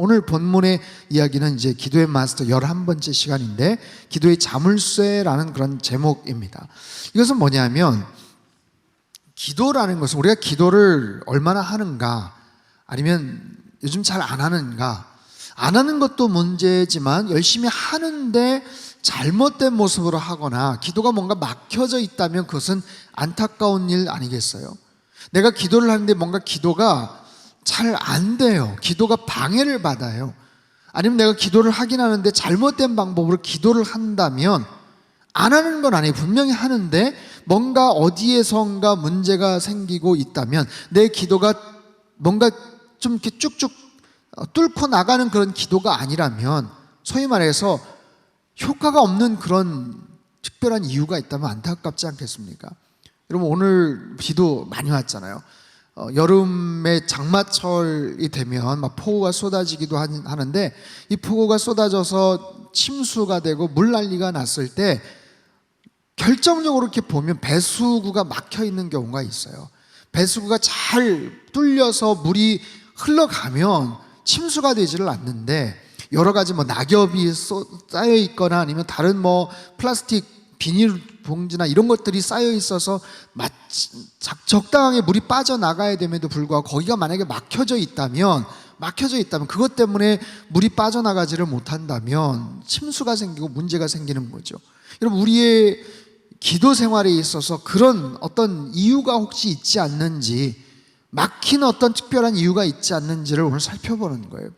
오늘 본문의 이야기는 이제 기도의 마스터 11번째 시간인데 기도의 자물쇠라는 그런 제목입니다. 이것은 뭐냐면 기도라는 것은 우리가 기도를 얼마나 하는가 아니면 요즘 잘 안 하는가, 안 하는 것도 문제지만 열심히 하는데 잘못된 모습으로 하거나 기도가 뭔가 막혀져 있다면 그것은 안타까운 일 아니겠어요? 내가 기도를 하는데 뭔가 기도가 잘 안 돼요. 기도가 방해를 받아요. 아니면 내가 기도를 하긴 하는데 잘못된 방법으로 기도를 한다면 안 하는 건 아니에요. 분명히 하는데 뭔가 어디에선가 문제가 생기고 있다면 내 기도가 뭔가 좀 이렇게 쭉쭉 뚫고 나가는 그런 기도가 아니라면 소위 말해서 효과가 없는 그런 특별한 이유가 있다면 안타깝지 않겠습니까? 여러분 오늘 비도 많이 왔잖아요. 여름에 장마철이 되면 막 폭우가 쏟아지기도 하는데 이 폭우가 쏟아져서 침수가 되고 물난리가 났을 때 결정적으로 이렇게 보면 배수구가 막혀 있는 경우가 있어요. 배수구가 잘 뚫려서 물이 흘러가면 침수가 되지를 않는데 여러 가지 뭐 낙엽이 쌓여 있거나 아니면 다른 뭐 플라스틱 비닐 봉지나 이런 것들이 쌓여 있어서 적당하게 물이 빠져나가야 됨에도 불구하고 거기가 만약에 막혀져 있다면 그것 때문에 물이 빠져나가지를 못한다면 침수가 생기고 문제가 생기는 거죠. 여러분 우리의 기도 생활에 있어서 그런 어떤 이유가 혹시 있지 않는지, 막힌 어떤 특별한 이유가 있지 않는지를 오늘 살펴보는 거예요.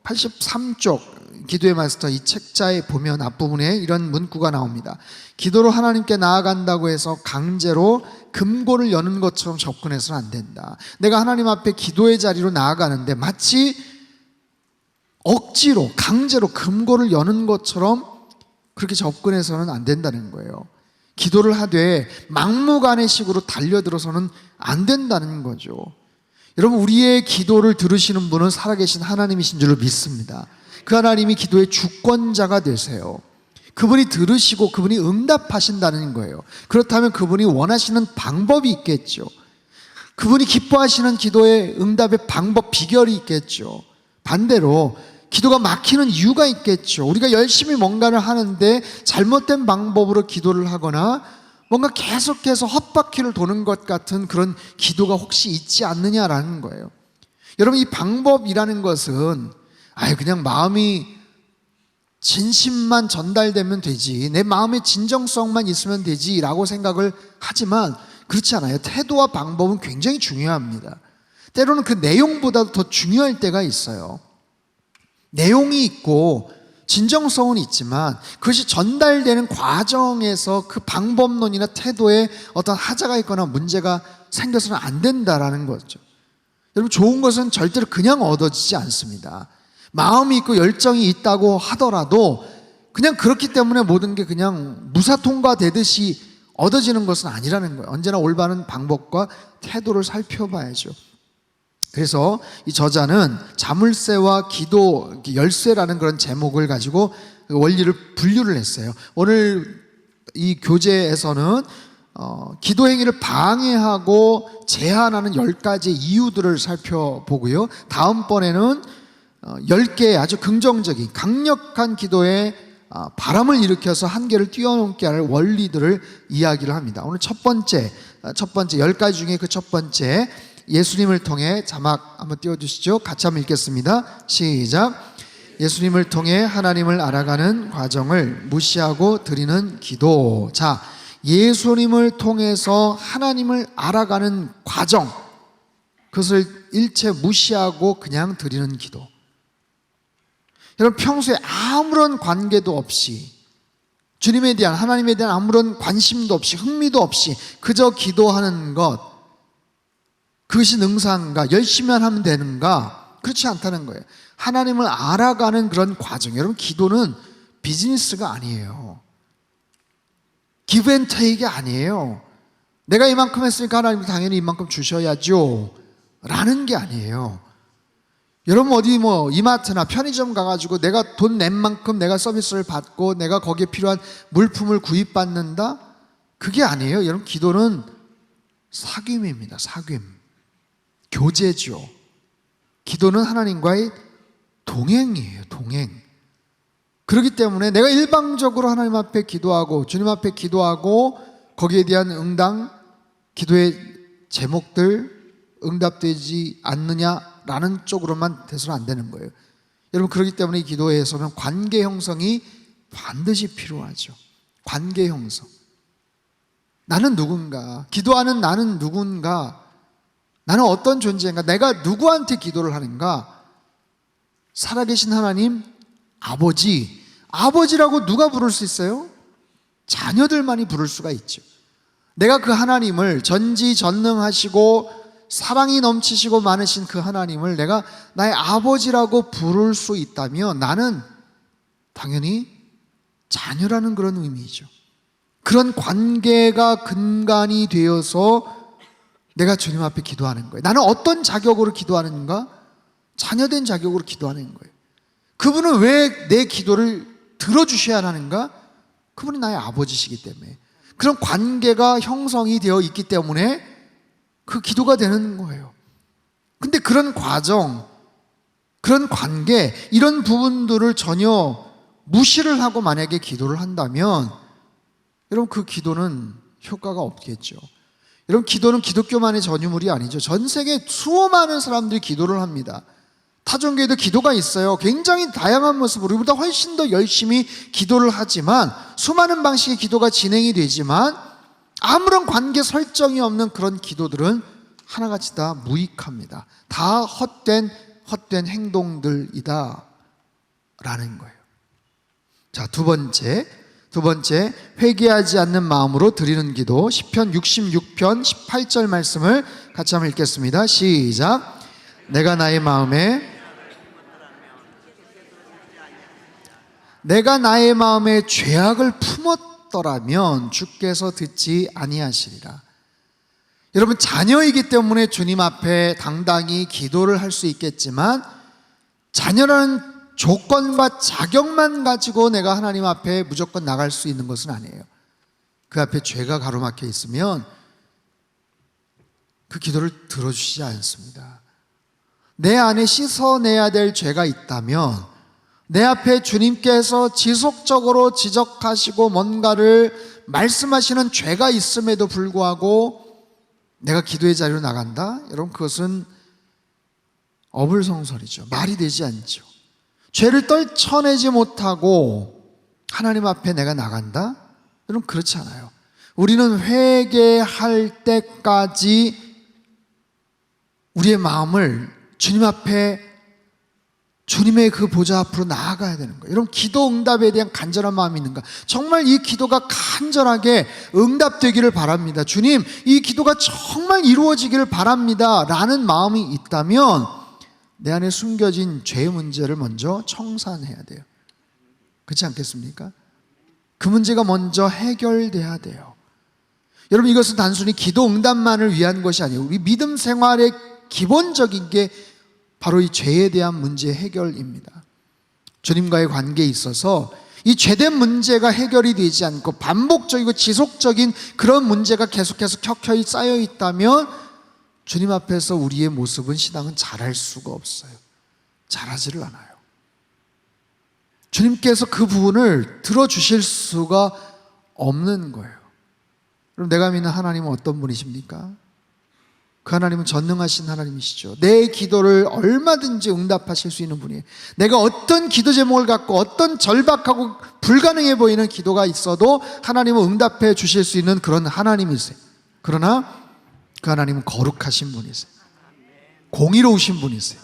83쪽 기도의 마스터 이 책자에 보면 앞부분에 이런 문구가 나옵니다. 기도로 하나님께 나아간다고 해서 강제로 금고를 여는 것처럼 접근해서는 안 된다. 내가 하나님 앞에 기도의 자리로 나아가는데 마치 억지로 강제로 금고를 여는 것처럼 그렇게 접근해서는 안 된다는 거예요. 기도를 하되 막무가내식으로 달려들어서는 안 된다는 거죠. 여러분 우리의 기도를 들으시는 분은 살아계신 하나님이신 줄로 믿습니다. 그 하나님이 기도의 주권자가 되세요. 그분이 들으시고 그분이 응답하신다는 거예요. 그렇다면 그분이 원하시는 방법이 있겠죠. 그분이 기뻐하시는 기도의 응답의 방법, 비결이 있겠죠. 반대로 기도가 막히는 이유가 있겠죠. 우리가 열심히 뭔가를 하는데 잘못된 방법으로 기도를 하거나 뭔가 계속해서 헛바퀴를 도는 것 같은 그런 기도가 혹시 있지 않느냐라는 거예요. 여러분 이 방법이라는 것은 그냥 마음이 진심만 전달되면 되지, 내 마음의 진정성만 있으면 되지 라고 생각을 하지만 그렇지 않아요. 태도와 방법은 굉장히 중요합니다. 때로는 그 내용보다도 더 중요할 때가 있어요. 내용이 있고 진정성은 있지만 그것이 전달되는 과정에서 그 방법론이나 태도에 어떤 하자가 있거나 문제가 생겨서는 안 된다라는 거죠. 여러분 좋은 것은 절대로 그냥 얻어지지 않습니다. 마음이 있고 열정이 있다고 하더라도 그냥 그렇기 때문에 모든 게 그냥 무사통과되듯이 얻어지는 것은 아니라는 거예요. 언제나 올바른 방법과 태도를 살펴봐야죠. 그래서 이 저자는 자물쇠와 기도 열쇠라는 그런 제목을 가지고 원리를 분류를 했어요. 오늘 이 교재에서는 기도 행위를 방해하고 제한하는 10가지 이유들을 살펴보고요. 다음번에는 10개의 아주 긍정적인 강력한 기도에 바람을 일으켜서 한계를 뛰어넘게 할 원리들을 이야기를 합니다. 오늘 첫 번째 10가지 중에 그 첫 번째 예수님을 통해, 자막 한번 띄워주시죠. 같이 한번 읽겠습니다. 시작. 예수님을 통해 하나님을 알아가는 과정을 무시하고 드리는 기도. 자, 예수님을 통해서 하나님을 알아가는 과정, 그것을 일체 무시하고 그냥 드리는 기도. 여러분 평소에 아무런 관계도 없이, 주님에 대한, 하나님에 대한 아무런 관심도 없이, 흥미도 없이 그저 기도하는 것, 그것이 능사인가? 열심히만 하면 되는가? 그렇지 않다는 거예요. 하나님을 알아가는 그런 과정. 여러분 기도는 비즈니스가 아니에요. 기브 앤 테이크가 아니에요. 내가 이만큼 했으니까 하나님이 당연히 이만큼 주셔야죠 라는 게 아니에요. 여러분 어디 뭐 이마트나 편의점 가가지고 내가 돈 낸 만큼 내가 서비스를 받고 내가 거기에 필요한 물품을 구입받는다? 그게 아니에요. 여러분 기도는 사귐입니다. 사귐. 교제죠. 기도는 하나님과의 동행이에요. 동행. 그렇기 때문에 내가 일방적으로 하나님 앞에 기도하고 주님 앞에 기도하고 거기에 대한 응당, 기도의 제목들 응답되지 않느냐라는 쪽으로만 돼서는 안 되는 거예요. 여러분, 그렇기 때문에 이 기도에서는 관계 형성이 반드시 필요하죠. 관계 형성. 나는 누군가, 기도하는 나는 누군가, 나는 어떤 존재인가, 내가 누구한테 기도를 하는가. 살아계신 하나님 아버지, 아버지라고 누가 부를 수 있어요? 자녀들만이 부를 수가 있죠. 내가 그 하나님을, 전지전능하시고 사랑이 넘치시고 많으신 그 하나님을 내가 나의 아버지라고 부를 수 있다면 나는 당연히 자녀라는 그런 의미죠. 그런 관계가 근간이 되어서 내가 주님 앞에 기도하는 거예요. 나는 어떤 자격으로 기도하는가? 자녀된 자격으로 기도하는 거예요. 그분은 왜 내 기도를 들어주셔야 하는가? 그분이 나의 아버지시기 때문에, 그런 관계가 형성이 되어 있기 때문에 그 기도가 되는 거예요. 근데 그런 과정, 그런 관계, 이런 부분들을 전혀 무시를 하고 만약에 기도를 한다면 여러분, 그 기도는 효과가 없겠죠. 여러분, 기도는 기독교만의 전유물이 아니죠. 전 세계 수많은 사람들이 기도를 합니다. 타종교에도 기도가 있어요. 굉장히 다양한 모습으로 우리보다 훨씬 더 열심히 기도를 하지만, 수많은 방식의 기도가 진행이 되지만 아무런 관계 설정이 없는 그런 기도들은 하나같이 다 무익합니다. 다 헛된 행동들이다 라는 거예요. 자, 두 번째, 회개하지 않는 마음으로 드리는 기도. 시편 66편 18절 말씀을 같이 한번 읽겠습니다. 시작. 내가 나의 마음에 죄악을 품었더라면 주께서 듣지 아니하시리라. 여러분, 자녀이기 때문에 주님 앞에 당당히 기도를 할 수 있겠지만, 자녀라는 조건과 자격만 가지고 내가 하나님 앞에 무조건 나갈 수 있는 것은 아니에요. 그 앞에 죄가 가로막혀 있으면 그 기도를 들어주시지 않습니다. 내 안에 씻어내야 될 죄가 있다면, 내 앞에 주님께서 지속적으로 지적하시고 뭔가를 말씀하시는 죄가 있음에도 불구하고 내가 기도의 자리로 나간다? 여러분, 그것은 어불성설이죠. 말이 되지 않죠. 죄를 떨쳐내지 못하고 하나님 앞에 내가 나간다? 여러분, 그렇지 않아요. 우리는 회개할 때까지 우리의 마음을 주님 앞에, 주님의 그 보좌 앞으로 나아가야 되는 거예요. 여러분, 기도 응답에 대한 간절한 마음이 있는가? 정말 이 기도가 간절하게 응답되기를 바랍니다. 주님, 이 기도가 정말 이루어지기를 바랍니다 라는 마음이 있다면 내 안에 숨겨진 죄의 문제를 먼저 청산해야 돼요. 그렇지 않겠습니까? 그 문제가 먼저 해결돼야 돼요. 여러분, 이것은 단순히 기도 응답만을 위한 것이 아니에요. 우리 믿음 생활의 기본적인 게 바로 이 죄에 대한 문제 해결입니다. 주님과의 관계에 있어서 이 죄된 문제가 해결이 되지 않고 반복적이고 지속적인 그런 문제가 계속해서 켜켜이 쌓여 있다면 주님 앞에서 우리의 모습은, 신앙은 자랄 수가 없어요. 자라지를 않아요. 주님께서 그 부분을 들어주실 수가 없는 거예요. 그럼 내가 믿는 하나님은 어떤 분이십니까? 그 하나님은 전능하신 하나님이시죠. 내 기도를 얼마든지 응답하실 수 있는 분이에요. 내가 어떤 기도 제목을 갖고 어떤 절박하고 불가능해 보이는 기도가 있어도 하나님은 응답해 주실 수 있는 그런 하나님이세요. 그러나 그 하나님은 거룩하신 분이세요. 공의로우신 분이세요.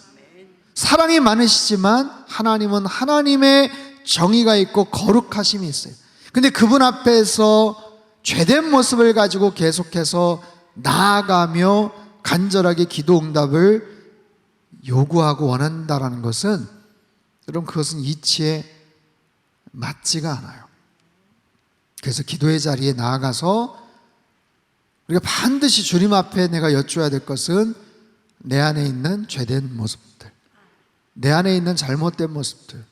사랑이 많으시지만 하나님은 하나님의 정의가 있고 거룩하심이 있어요. 근데 그분 앞에서 죄된 모습을 가지고 계속해서 나아가며 간절하게 기도 응답을 요구하고 원한다라는 것은, 여러분, 그것은 이치에 맞지가 않아요. 그래서 기도의 자리에 나아가서 우리가 반드시 주님 앞에 내가 여쭈어야 될 것은 내 안에 있는 죄된 모습들, 내 안에 있는 잘못된 모습들,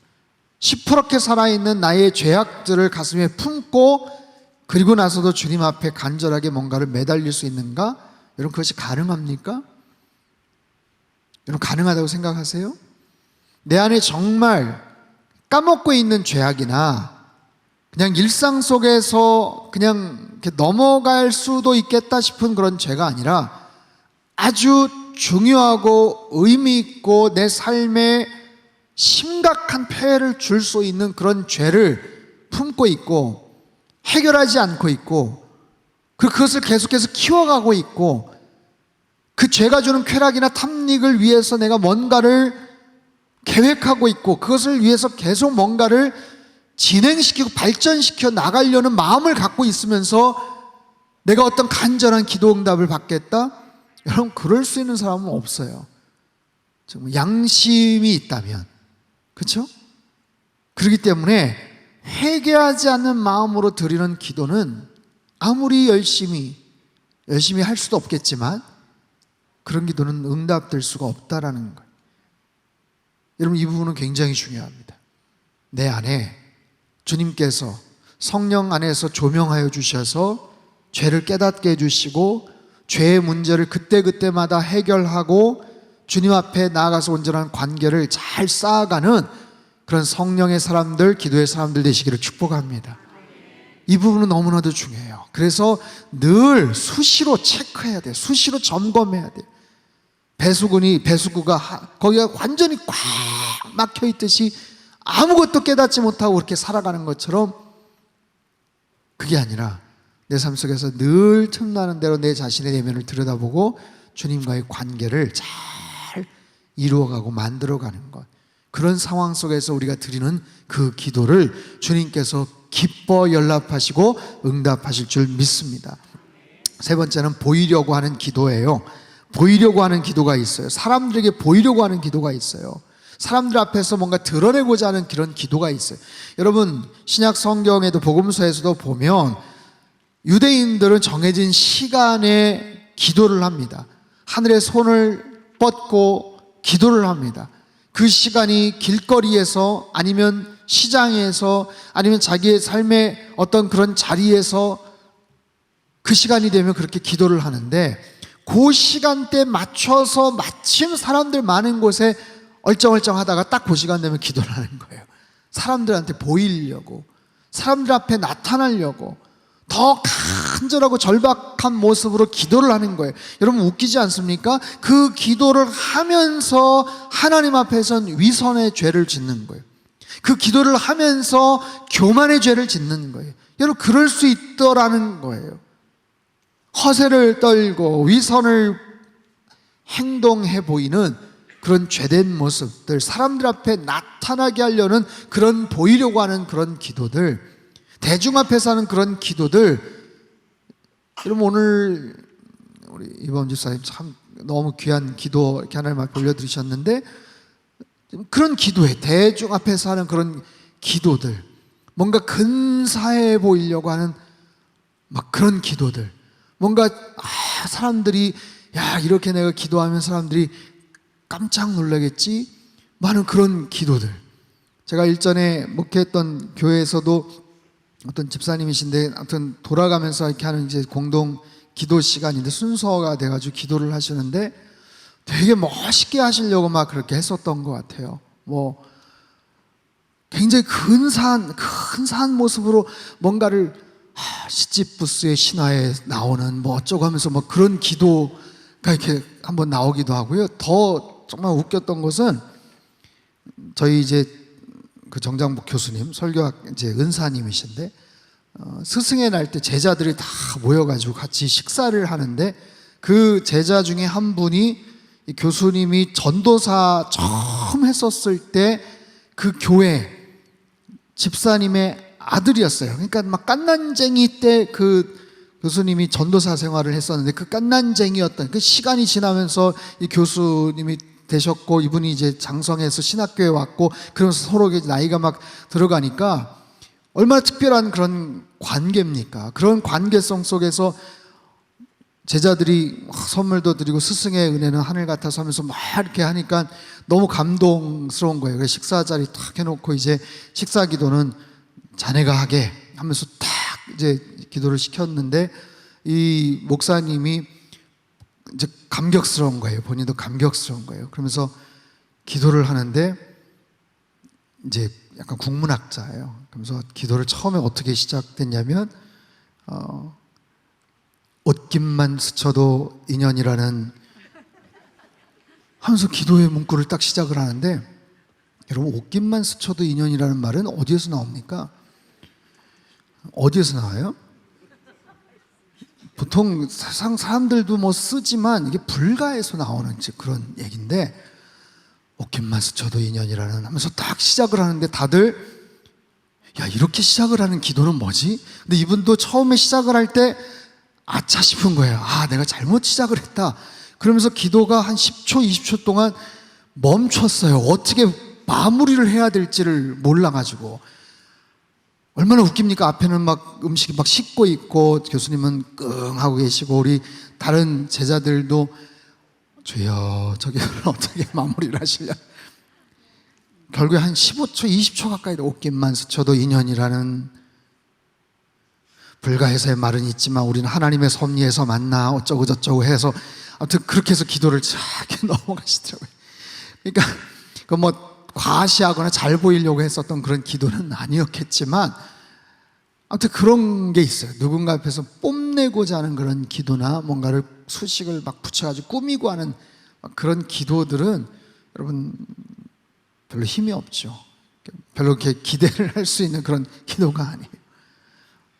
시퍼렇게 살아있는 나의 죄악들을 가슴에 품고, 그리고 나서도 주님 앞에 간절하게 뭔가를 매달릴 수 있는가? 여러분, 그것이 가능합니까? 여러분 가능하다고 생각하세요? 내 안에 정말 까먹고 있는 죄악이나 그냥 일상 속에서 그냥 이렇게 넘어갈 수도 있겠다 싶은 그런 죄가 아니라 아주 중요하고 의미 있고 내 삶에 심각한 폐해를 줄 수 있는 그런 죄를 품고 있고 해결하지 않고 있고 그것을 계속해서 키워가고 있고 그 죄가 주는 쾌락이나 탐닉을 위해서 내가 뭔가를 계획하고 있고 그것을 위해서 계속 뭔가를 진행시키고 발전시켜 나가려는 마음을 갖고 있으면서 내가 어떤 간절한 기도 응답을 받겠다? 여러분 그럴 수 있는 사람은 없어요. 정말 양심이 있다면, 그렇죠? 그렇기 때문에 회개하지 않는 마음으로 드리는 기도는 아무리 열심히 할 수도 없겠지만 그런 기도는 응답될 수가 없다라는 거예요. 여러분 이 부분은 굉장히 중요합니다. 내 안에 주님께서 성령 안에서 조명하여 주셔서 죄를 깨닫게 해주시고 죄의 문제를 그때그때마다 해결하고 주님 앞에 나아가서 온전한 관계를 잘 쌓아가는 그런 성령의 사람들, 기도의 사람들 되시기를 축복합니다. 이 부분은 너무나도 중요해요. 그래서 늘 수시로 체크해야 돼요. 수시로 점검해야 돼요. 배수구가 거기가 완전히 꽉 막혀 있듯이 아무것도 깨닫지 못하고 그렇게 살아가는 것처럼 그게 아니라 내 삶 속에서 늘 틈나는 대로 내 자신의 내면을 들여다보고 주님과의 관계를 잘 이루어가고 만들어가는 것, 그런 상황 속에서 우리가 드리는 그 기도를 주님께서 기뻐 연락하시고 응답하실 줄 믿습니다. 세 번째는 보이려고 하는 기도예요. 보이려고 하는 기도가 있어요. 사람들에게 보이려고 하는 기도가 있어요. 사람들 앞에서 뭔가 드러내고자 하는 그런 기도가 있어요. 여러분 신약 성경에도 복음서에서도 보면 유대인들은 정해진 시간에 기도를 합니다. 하늘에 손을 뻗고 기도를 합니다. 그 시간이 길거리에서 아니면 시장에서 아니면 자기의 삶의 어떤 그런 자리에서 그 시간이 되면 그렇게 기도를 하는데 그 시간대에 맞춰서 마침 사람들 많은 곳에 얼쩡얼쩡 하다가 딱 그 시간 되면 기도를 하는 거예요. 사람들한테 보이려고, 사람들 앞에 나타나려고 더 간절하고 절박한 모습으로 기도를 하는 거예요. 여러분 웃기지 않습니까? 그 기도를 하면서 하나님 앞에선 위선의 죄를 짓는 거예요. 그 기도를 하면서 교만의 죄를 짓는 거예요. 여러분 그럴 수 있더라는 거예요. 허세를 떨고 위선을 행동해 보이는 그런 죄된 모습들, 사람들 앞에 나타나게 하려는 그런 보이려고 하는 그런 기도들, 대중 앞에서 하는 그런 기도들, 여러분 오늘 우리 이범 집사님 참 너무 귀한 기도 이렇게 하나님 앞에 올려드리셨는데 그런 기도에 대중 앞에서 하는 그런 기도들, 뭔가 근사해 보이려고 하는 막 그런 기도들, 뭔가 사람들이 야 이렇게 내가 기도하면 사람들이 깜짝 놀라겠지 많은 그런 기도들. 제가 일전에 목회했던 교회에서도 어떤 집사님이신데 아무튼 돌아가면서 이렇게 하는 이제 공동 기도 시간인데 순서가 돼가지고 기도를 하시는데 되게 멋있게 하시려고 막 그렇게 했었던 것 같아요. 뭐 굉장히 근사한 모습으로 뭔가를 시지푸스의 신화에 나오는 뭐 어쩌고 하면서 뭐 그런 기도가 이렇게 한번 나오기도 하고요. 더 정말 웃겼던 것은 저희 이제 그 정장복 교수님, 설교학 이제 은사님이신데 스승의 날 때 제자들이 다 모여가지고 같이 식사를 하는데 그 제자 중에 한 분이 이 교수님이 전도사 처음 했었을 때 그 교회 집사님의 아들이었어요. 그러니까 막 갓난쟁이 때 그 교수님이 전도사 생활을 했었는데 그 갓난쟁이였던 그 시간이 지나면서 이 교수님이 되셨고 이분이 이제 장성해서 신학교에 왔고 그러면서 서로 나이가 막 들어가니까 얼마나 특별한 그런 관계입니까? 그런 관계성 속에서 제자들이 선물도 드리고 스승의 은혜는 하늘 같아서 하면서 막 이렇게 하니까 너무 감동스러운 거예요. 그래서 식사 자리 탁 해놓고 이제 식사 기도는 자네가 하게 하면서 탁 이제 기도를 시켰는데 이 목사님이 이제 감격스러운 거예요. 본인도 감격스러운 거예요. 그러면서 기도를 하는데 이제 약간 국문학자예요. 그러면서 기도를 처음에 어떻게 시작됐냐면 옷깃만 스쳐도 인연이라는 하면서 기도의 문구를 딱 시작을 하는데, 여러분 옷깃만 스쳐도 인연이라는 말은 어디에서 나옵니까? 어디에서 나와요? 보통 세상 사람들도 뭐 쓰지만 이게 불가에서 나오는 그런 얘기인데, 옷깃만 스쳐도 인연이라는 하면서 딱 시작을 하는데 다들 야, 이렇게 시작을 하는 기도는 뭐지? 근데 이분도 처음에 시작을 할 때 아차 싶은 거예요. 아, 내가 잘못 시작을 했다. 그러면서 기도가 한 10초, 20초 동안 멈췄어요. 어떻게 마무리를 해야 될지를 몰라가지고. 얼마나 웃깁니까? 앞에는 막 음식이 막 식고 있고 교수님은 끙 하고 계시고 우리 다른 제자들도 주여 저기를 어떻게 마무리를 하시려. 결국에 한 15초, 20초 가까이 옷깃만 스쳐도 인연이라는 불가해서의 말은 있지만 우리는 하나님의 섭리에서 만나 어쩌고 저쩌고 해서 아무튼 그렇게 해서 기도를 쫙 넘어가시더라고요. 그러니까 그 뭐 과시하거나 잘 보이려고 했었던 그런 기도는 아니었겠지만 아무튼 그런 게 있어요. 누군가 앞에서 뽐내고자 하는 그런 기도나 뭔가를 수식을 막 붙여가지고 꾸미고 하는 그런 기도들은 여러분 별로 힘이 없죠. 별로 이렇게 기대를 할 수 있는 그런 기도가 아니에요.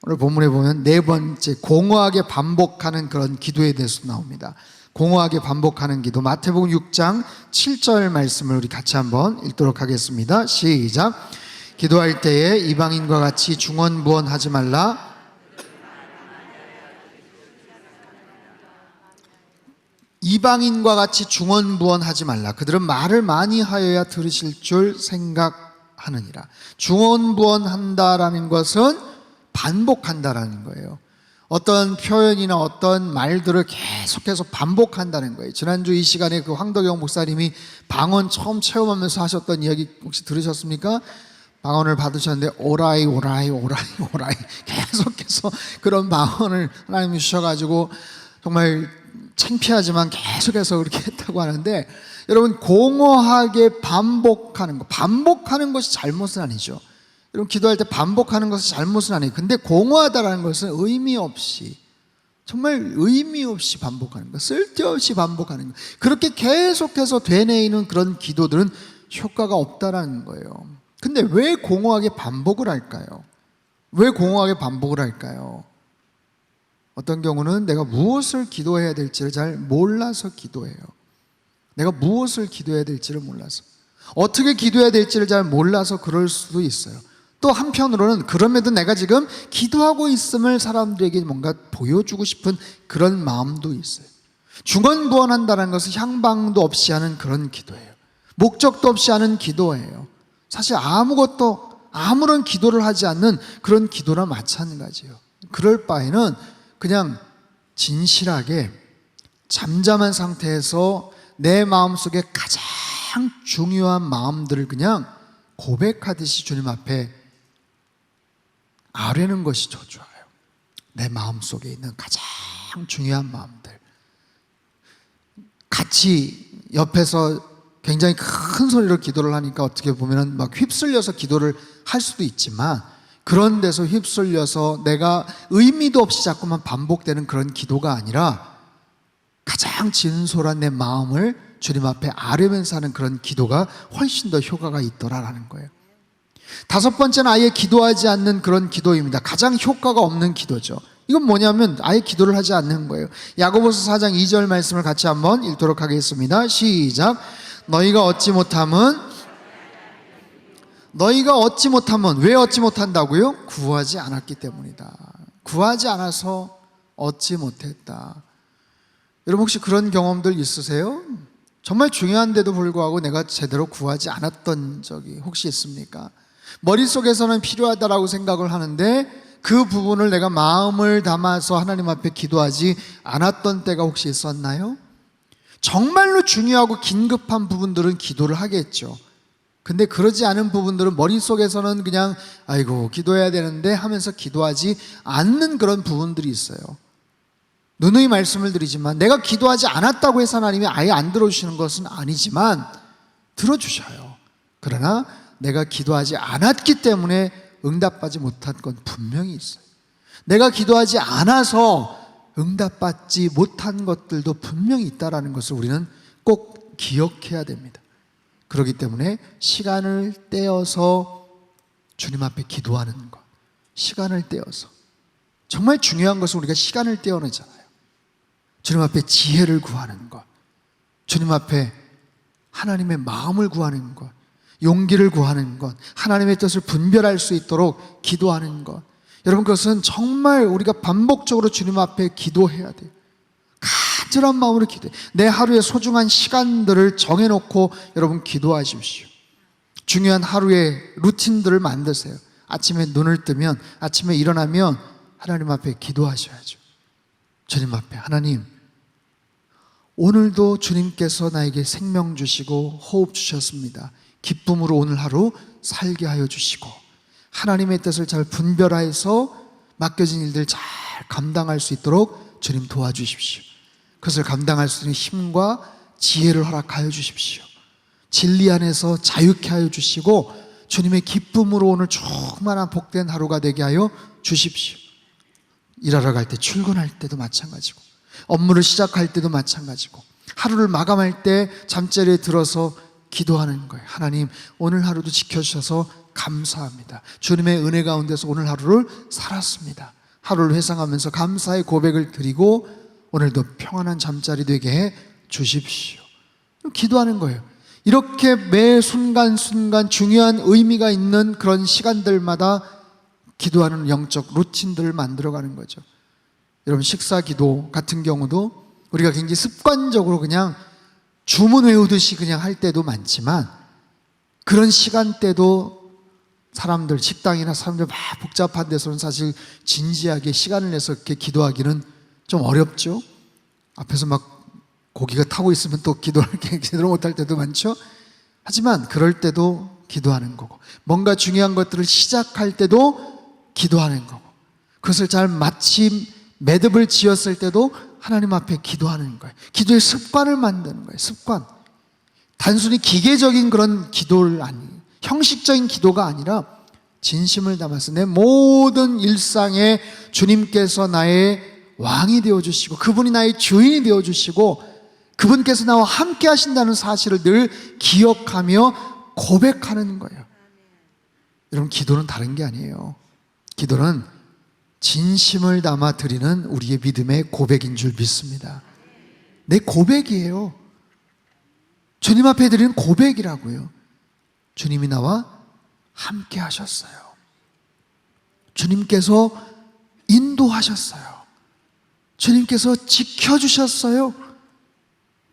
오늘 본문에 보면 네 번째, 공허하게 반복하는 그런 기도에 대해서 나옵니다. 공허하게 반복하는 기도, 마태복음 6장 7절 말씀을 우리 같이 한번 읽도록 하겠습니다. 시작. 기도할 때에 이방인과 같이 중언부언하지 말라. 이방인과 같이 중언부언하지 말라. 그들은 말을 많이 하여야 들으실 줄 생각하느니라. 중언부언한다라는 것은 반복한다라는 거예요. 어떤 표현이나 어떤 말들을 계속해서 반복한다는 거예요. 지난주 이 시간에 그 황덕영 목사님이 방언 처음 체험하면서 하셨던 이야기 혹시 들으셨습니까? 방언을 받으셨는데 오라이 오라이 오라이 오라이 계속해서 그런 방언을 하나님이 주셔가지고 정말 창피하지만 계속해서 그렇게 했다고 하는데, 여러분 공허하게 반복하는 것이 잘못은 아니죠. 여러분 기도할 때 반복하는 것이 잘못은 아니에요. 근데 공허하다라는 것은 의미 없이, 정말 의미 없이 반복하는 것, 쓸데없이 반복하는 것, 그렇게 계속해서 되뇌이는 그런 기도들은 효과가 없다라는 거예요. 근데 왜 공허하게 반복을 할까요? 왜 공허하게 반복을 할까요? 어떤 경우는 내가 무엇을 기도해야 될지를 잘 몰라서 기도해요. 내가 무엇을 기도해야 될지를 몰라서, 어떻게 기도해야 될지를 잘 몰라서 그럴 수도 있어요. 또 한편으로는 그럼에도 내가 지금 기도하고 있음을 사람들에게 뭔가 보여주고 싶은 그런 마음도 있어요. 중언부언한다는 것은 향방도 없이 하는 그런 기도예요. 목적도 없이 하는 기도예요. 사실 아무런 기도를 하지 않는 그런 기도나 마찬가지예요. 그럴 바에는 그냥 진실하게 잠잠한 상태에서 내 마음속에 가장 중요한 마음들을 그냥 고백하듯이 주님 앞에 아뢰는 것이 더 좋아요. 내 마음속에 있는 가장 중요한 마음들, 같이 옆에서 굉장히 큰 소리로 기도를 하니까 어떻게 보면 막 휩쓸려서 기도를 할 수도 있지만, 그런 데서 휩쓸려서 내가 의미도 없이 자꾸만 반복되는 그런 기도가 아니라 가장 진솔한 내 마음을 주님 앞에 아뢰면서 하는 그런 기도가 훨씬 더 효과가 있더라라는 거예요. 다섯 번째는 아예 기도하지 않는 그런 기도입니다. 가장 효과가 없는 기도죠. 이건 뭐냐면 아예 기도를 하지 않는 거예요. 야고보서 4장 2절 말씀을 같이 한번 읽도록 하겠습니다. 시작. 너희가 얻지 못함은 왜 얻지 못한다고요? 구하지 않았기 때문이다. 구하지 않아서 얻지 못했다. 여러분 혹시 그런 경험들 있으세요? 정말 중요한데도 불구하고 내가 제대로 구하지 않았던 적이 혹시 있습니까? 머릿속에서는 필요하다라고 생각을 하는데 그 부분을 내가 마음을 담아서 하나님 앞에 기도하지 않았던 때가 혹시 있었나요? 정말로 중요하고 긴급한 부분들은 기도를 하겠죠. 근데 그러지 않은 부분들은 머릿속에서는 그냥 아이고 기도해야 되는데 하면서 기도하지 않는 그런 부분들이 있어요. 누누이 말씀을 드리지만 내가 기도하지 않았다고 해서 하나님이 아예 안 들어주시는 것은 아니지만 들어주셔요. 그러나 내가 기도하지 않았기 때문에 응답받지 못한 건 분명히 있어요. 내가 기도하지 않아서 응답받지 못한 것들도 분명히 있다는 것을 우리는 꼭 기억해야 됩니다. 그렇기 때문에 시간을 떼어서 주님 앞에 기도하는 것, 시간을 떼어서 정말 중요한 것은 우리가 시간을 떼어내잖아요. 주님 앞에 지혜를 구하는 것, 주님 앞에 하나님의 마음을 구하는 것, 용기를 구하는 것, 하나님의 뜻을 분별할 수 있도록 기도하는 것. 여러분, 그것은 정말 우리가 반복적으로 주님 앞에 기도해야 돼요. 간절한 마음으로 기도해. 내 하루의 소중한 시간들을 정해놓고 여러분 기도하십시오. 중요한 하루의 루틴들을 만드세요. 아침에 눈을 뜨면, 아침에 일어나면 하나님 앞에 기도하셔야죠. 주님 앞에, 하나님, 오늘도 주님께서 나에게 생명 주시고 호흡 주셨습니다. 기쁨으로 오늘 하루 살게 하여 주시고 하나님의 뜻을 잘 분별하여서 맡겨진 일들 잘 감당할 수 있도록 주님 도와주십시오. 그것을 감당할 수 있는 힘과 지혜를 허락하여 주십시오. 진리 안에서 자유케 하여 주시고 주님의 기쁨으로 오늘 충만한 복된 하루가 되게 하여 주십시오. 일하러 갈 때, 출근할 때도 마찬가지고, 업무를 시작할 때도 마찬가지고, 하루를 마감할 때 잠자리에 들어서 기도하는 거예요. 하나님, 오늘 하루도 지켜주셔서 감사합니다. 주님의 은혜 가운데서 오늘 하루를 살았습니다. 하루를 회상하면서 감사의 고백을 드리고 오늘도 평안한 잠자리 되게 해 주십시오. 기도하는 거예요. 이렇게 매 순간순간 중요한 의미가 있는 그런 시간들마다 기도하는 영적 루틴들을 만들어가는 거죠. 여러분, 식사 기도 같은 경우도 우리가 굉장히 습관적으로 그냥 주문 외우듯이 그냥 할 때도 많지만, 그런 시간대도 사람들, 식당이나 사람들 막 복잡한 데서는 사실 진지하게 시간을 내서 이렇게 기도하기는 좀 어렵죠. 앞에서 막 고기가 타고 있으면 또 기도를 제대로 못할 때도 많죠. 하지만 그럴 때도 기도하는 거고, 뭔가 중요한 것들을 시작할 때도 기도하는 거고, 그것을 잘 마침 매듭을 지었을 때도 하나님 앞에 기도하는 거예요. 기도의 습관을 만드는 거예요. 습관. 단순히 기계적인 그런 기도를 아니에요. 형식적인 기도가 아니라 진심을 담아서 내 모든 일상에 주님께서 나의 왕이 되어주시고 그분이 나의 주인이 되어주시고 그분께서 나와 함께 하신다는 사실을 늘 기억하며 고백하는 거예요. 여러분, 기도는 다른 게 아니에요. 기도는 진심을 담아 드리는 우리의 믿음의 고백인 줄 믿습니다. 내 고백이에요. 주님 앞에 드리는 고백이라고요. 주님이 나와 함께 하셨어요. 주님께서 인도하셨어요. 주님께서 지켜주셨어요.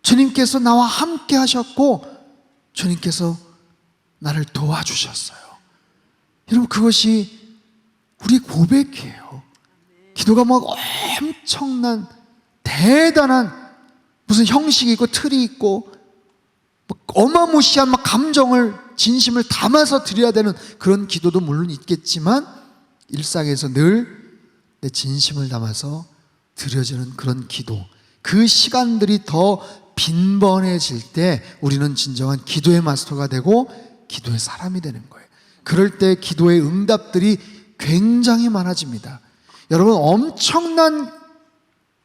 주님께서 나와 함께 하셨고 주님께서 나를 도와주셨어요. 여러분, 그것이 우리 고백이에요. 기도가 막 엄청난 대단한 무슨 형식이 있고 틀이 있고 어마무시한 막 감정을, 진심을 담아서 드려야 되는 그런 기도도 물론 있겠지만, 일상에서 늘 내 진심을 담아서 드려지는 그런 기도, 그 시간들이 더 빈번해질 때 우리는 진정한 기도의 마스터가 되고 기도의 사람이 되는 거예요. 그럴 때 기도의 응답들이 굉장히 많아집니다. 여러분, 엄청난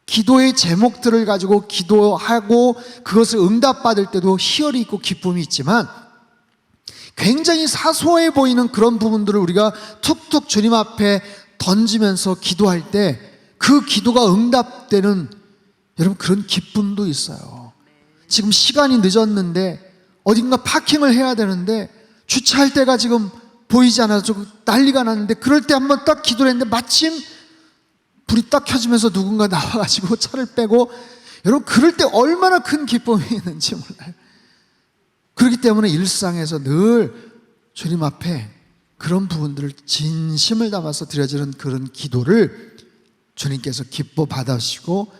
기도의 제목들을 가지고 기도하고 그것을 응답받을 때도 희열이 있고 기쁨이 있지만, 굉장히 사소해 보이는 그런 부분들을 우리가 툭툭 주님 앞에 던지면서 기도할 때 그 기도가 응답되는, 여러분, 그런 기쁨도 있어요. 지금 시간이 늦었는데 어딘가 파킹을 해야 되는데 주차할 때가 지금 보이지 않아서 좀 난리가 났는데, 그럴 때 한번 딱 기도를 했는데 마침 불이 딱 켜지면서 누군가 나와가지고 차를 빼고, 여러분, 그럴 때 얼마나 큰 기쁨이 있는지 몰라요. 그렇기 때문에 일상에서 늘 주님 앞에 그런 부분들을 진심을 담아서 드려지는 그런 기도를 주님께서 기뻐 받으시고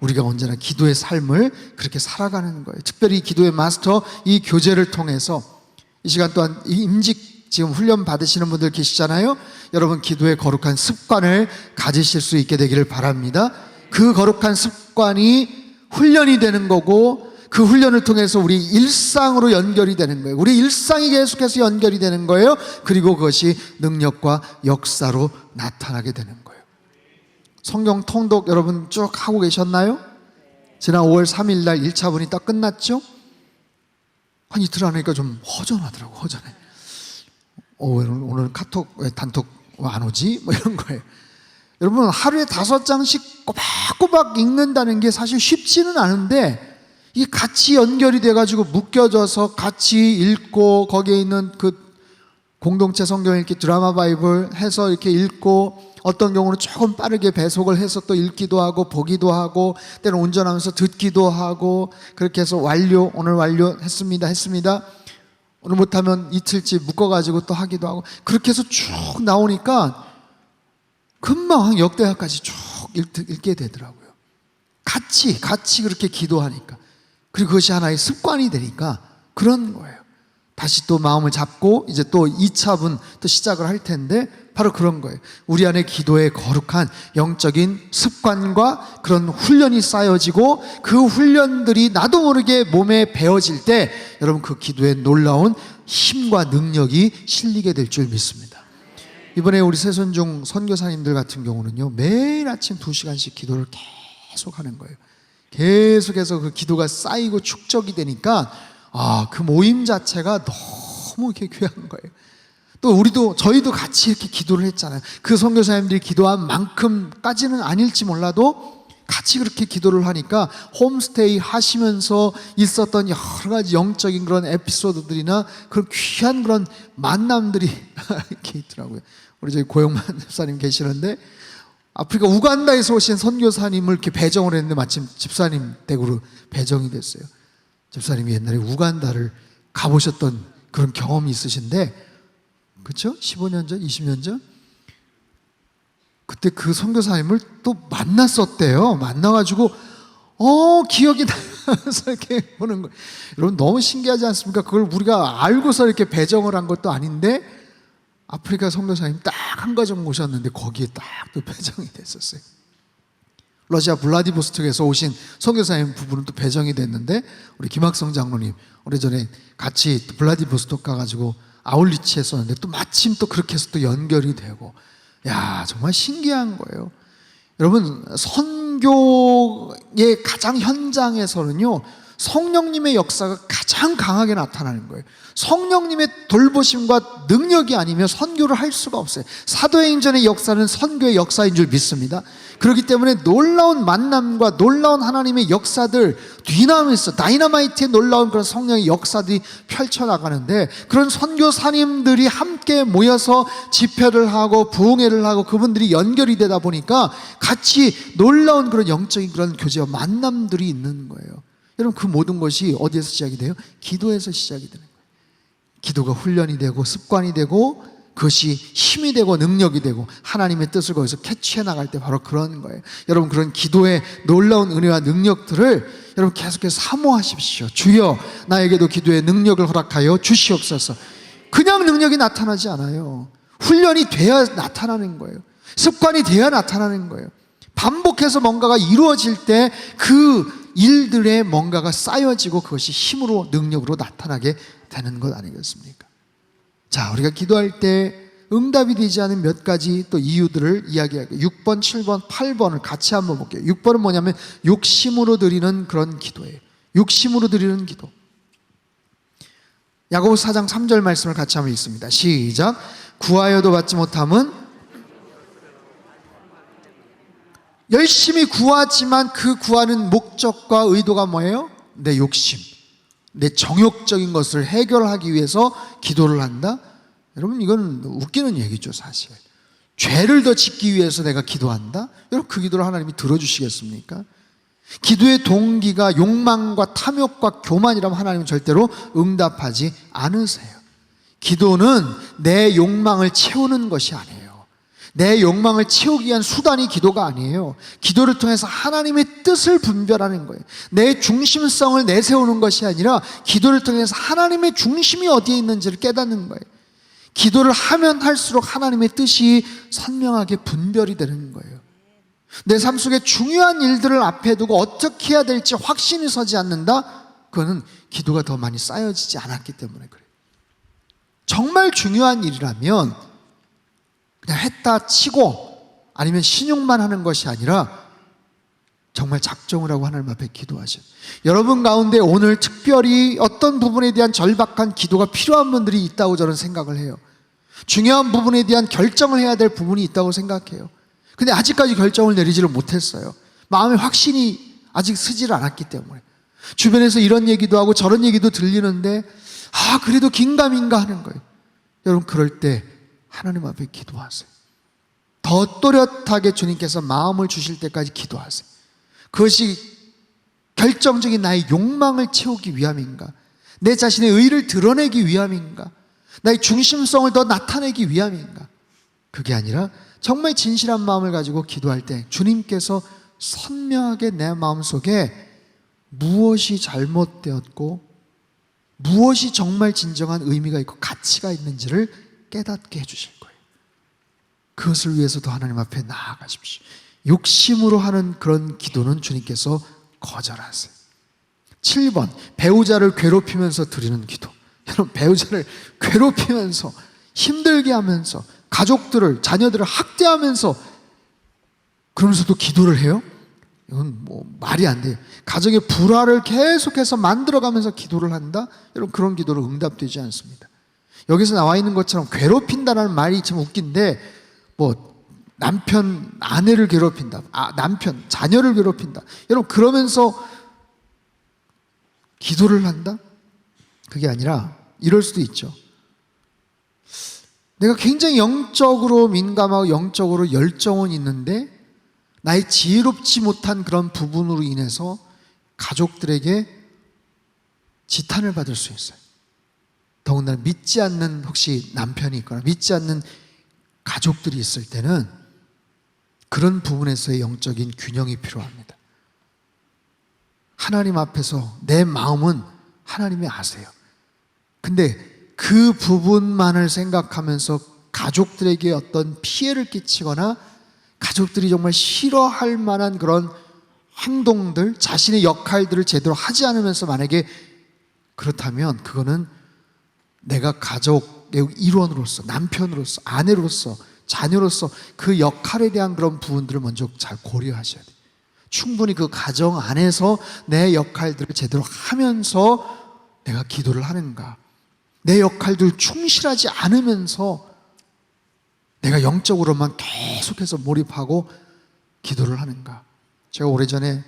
우리가 언제나 기도의 삶을 그렇게 살아가는 거예요. 특별히 기도의 마스터 이 교제를 통해서 이 시간 또한 이 임직 지금 훈련 받으시는 분들 계시잖아요. 여러분, 기도의 거룩한 습관을 가지실 수 있게 되기를 바랍니다. 그 거룩한 습관이 훈련이 되는 거고, 그 훈련을 통해서 우리 일상으로 연결이 되는 거예요. 우리 일상이 계속해서 연결이 되는 거예요. 그리고 그것이 능력과 역사로 나타나게 되는 거예요. 성경 통독 여러분 쭉 하고 계셨나요? 지난 5월 3일 날 1차분이 딱 끝났죠? 한 이틀 안 하니까 좀 허전하더라고. 허전해. 오늘 카톡 왜 단톡 안 오지? 뭐 이런 거예요. 여러분 하루에 5장씩 꼬박꼬박 읽는다는 게 사실 쉽지는 않은데, 이 같이 연결이 돼가지고 묶여져서 같이 읽고, 거기에 있는 그 공동체 성경 읽기 드라마 바이블 해서 이렇게 읽고, 어떤 경우는 조금 빠르게 배속을 해서 또 읽기도 하고 보기도 하고, 때는 운전하면서 듣기도 하고, 그렇게 해서 완료, 오늘 완료했습니다 오늘 못하면 이틀째 묶어가지고 또 하기도 하고, 그렇게 해서 쭉 나오니까 금방 한 역대하까지 쭉 읽게 되더라고요. 같이 그렇게 기도하니까. 그리고 그것이 하나의 습관이 되니까 그런 거예요. 다시 또 마음을 잡고 이제 또 2차분 또 시작을 할 텐데, 바로 그런 거예요. 우리 안에 기도의 거룩한 영적인 습관과 그런 훈련이 쌓여지고, 그 훈련들이 나도 모르게 몸에 배어질 때 여러분 그 기도에 놀라운 힘과 능력이 실리게 될 줄 믿습니다. 이번에 우리 새손중 선교사님들 같은 경우는요, 매일 아침 2시간씩 기도를 계속 하는 거예요. 계속해서 그 기도가 쌓이고 축적이 되니까 그 모임 자체가 너무 이렇게 귀한 거예요. 또 저희도 같이 이렇게 기도를 했잖아요. 그 선교사님들이 기도한 만큼까지는 아닐지 몰라도 같이 그렇게 기도를 하니까 홈스테이 하시면서 있었던 여러 가지 영적인 그런 에피소드들이나 그런 귀한 그런 만남들이 이렇게 있더라고요. 우리 저희 고영만 집사님 계시는데, 아프리카 우간다에서 오신 선교사님을 이렇게 배정을 했는데 마침 집사님 댁으로 배정이 됐어요. 집사님이 옛날에 우간다를 가보셨던 그런 경험이 있으신데, 그렇죠? 15년 전, 20년 전? 그때 그 선교사님을 또 만났었대요. 만나가지고 기억이 나면서 이렇게 보는 거예요. 여러분 너무 신기하지 않습니까? 그걸 우리가 알고서 이렇게 배정을 한 것도 아닌데, 아프리카 선교사님 딱 한 가정 모셨는데 거기에 딱 또 배정이 됐었어요. 러시아 블라디보스톡에서 오신 선교사님 부부는 또 배정이 됐는데, 우리 김학성 장로님 오래전에 같이 블라디보스톡 가가지고 아울리치 했었는데 또 마침 또 그렇게 해서 또 연결이 되고, 야 정말 신기한 거예요. 여러분 선교의 가장 현장에서는요, 성령님의 역사가 가장 강하게 나타나는 거예요. 성령님의 돌보심과 능력이 아니면 선교를 할 수가 없어요. 사도행전의 역사는 선교의 역사인 줄 믿습니다. 그렇기 때문에 놀라운 만남과 놀라운 하나님의 역사들, 다이너마이트의 놀라운 그런 성령의 역사들이 펼쳐나가는데, 그런 선교사님들이 함께 모여서 집회를 하고 부흥회를 하고 그분들이 연결이 되다 보니까 같이 놀라운 그런 영적인 그런 교제와 만남들이 있는 거예요. 여러분 그 모든 것이 어디에서 시작이 돼요? 기도에서 시작이 되는 거예요. 기도가 훈련이 되고 습관이 되고, 그것이 힘이 되고 능력이 되고 하나님의 뜻을 거기서 캐치해 나갈 때 바로 그런 거예요. 여러분 그런 기도의 놀라운 은혜와 능력들을 여러분 계속해서 사모하십시오. 주여 나에게도 기도의 능력을 허락하여 주시옵소서. 그냥 능력이 나타나지 않아요. 훈련이 돼야 나타나는 거예요. 습관이 돼야 나타나는 거예요. 반복해서 뭔가가 이루어질 때 그 일들의 뭔가가 쌓여지고 그것이 힘으로 능력으로 나타나게 되는 것 아니겠습니까? 자, 우리가 기도할 때 응답이 되지 않은 몇 가지 또 이유들을 이야기할게요. 6번, 7번, 8번을 같이 한번 볼게요. 6번은 뭐냐면 욕심으로 드리는 그런 기도예요. 욕심으로 드리는 기도. 야고보서 4장 3절 말씀을 같이 한번 읽습니다. 시작. 구하여도 받지 못함은, 열심히 구하지만 그 구하는 목적과 의도가 뭐예요? 내 욕심, 내 정욕적인 것을 해결하기 위해서 기도를 한다? 여러분 이건 웃기는 얘기죠. 사실 죄를 더 짓기 위해서 내가 기도한다? 여러분 그 기도를 하나님이 들어주시겠습니까? 기도의 동기가 욕망과 탐욕과 교만이라면 하나님은 절대로 응답하지 않으세요. 기도는 내 욕망을 채우는 것이 아니에요. 내 욕망을 채우기 위한 수단이 기도가 아니에요. 기도를 통해서 하나님의 뜻을 분별하는 거예요. 내 중심성을 내세우는 것이 아니라 기도를 통해서 하나님의 중심이 어디에 있는지를 깨닫는 거예요. 기도를 하면 할수록 하나님의 뜻이 선명하게 분별이 되는 거예요. 내 삶 속에 중요한 일들을 앞에 두고 어떻게 해야 될지 확신이 서지 않는다? 그거는 기도가 더 많이 쌓여지지 않았기 때문에 그래요. 정말 중요한 일이라면 그냥 했다 치고 아니면 신용만 하는 것이 아니라 정말 작정을 하고 하나님 앞에 기도하셔요. 여러분 가운데 오늘 특별히 어떤 부분에 대한 절박한 기도가 필요한 분들이 있다고 저는 생각을 해요. 중요한 부분에 대한 결정을 해야 될 부분이 있다고 생각해요. 근데 아직까지 결정을 내리지를 못했어요. 마음의 확신이 아직 서지를 않았기 때문에. 주변에서 이런 얘기도 하고 저런 얘기도 들리는데 그래도 긴가민가 하는 거예요. 여러분 그럴 때 하나님 앞에 기도하세요. 더 또렷하게 주님께서 마음을 주실 때까지 기도하세요. 그것이 결정적인 나의 욕망을 채우기 위함인가? 내 자신의 의를 드러내기 위함인가? 나의 중심성을 더 나타내기 위함인가? 그게 아니라 정말 진실한 마음을 가지고 기도할 때 주님께서 선명하게 내 마음속에 무엇이 잘못되었고 무엇이 정말 진정한 의미가 있고 가치가 있는지를 깨닫게 해주실 거예요. 그것을 위해서 더 하나님 앞에 나아가십시오. 욕심으로 하는 그런 기도는 주님께서 거절하세요. 7번, 배우자를 괴롭히면서 드리는 기도. 여러분, 배우자를 괴롭히면서 힘들게 하면서 가족들을, 자녀들을 학대하면서 그러면서도 기도를 해요? 이건 말이 안 돼요. 가정의 불화를 계속해서 만들어가면서 기도를 한다? 여러분, 그런 기도로 응답되지 않습니다. 여기서 나와 있는 것처럼 괴롭힌다는 말이 참 웃긴데 남편 아내를 괴롭힌다, 남편 자녀를 괴롭힌다, 여러분 그러면서 기도를 한다? 그게 아니라 이럴 수도 있죠. 내가 굉장히 영적으로 민감하고 영적으로 열정은 있는데 나의 지혜롭지 못한 그런 부분으로 인해서 가족들에게 지탄을 받을 수 있어요. 더군다나 믿지 않는 혹시 남편이 있거나 믿지 않는 가족들이 있을 때는 그런 부분에서의 영적인 균형이 필요합니다. 하나님 앞에서 내 마음은 하나님이 아세요. 근데 그 부분만을 생각하면서 가족들에게 어떤 피해를 끼치거나 가족들이 정말 싫어할 만한 그런 행동들, 자신의 역할들을 제대로 하지 않으면서 만약에 그렇다면 그거는 내가 가족의 일원으로서, 남편으로서, 아내로서, 자녀로서 그 역할에 대한 그런 부분들을 먼저 잘 고려하셔야 돼요. 충분히 그 가정 안에서 내 역할들을 제대로 하면서 내가 기도를 하는가, 내 역할들 충실하지 않으면서 내가 영적으로만 계속해서 몰입하고 기도를 하는가. 제가 오래전에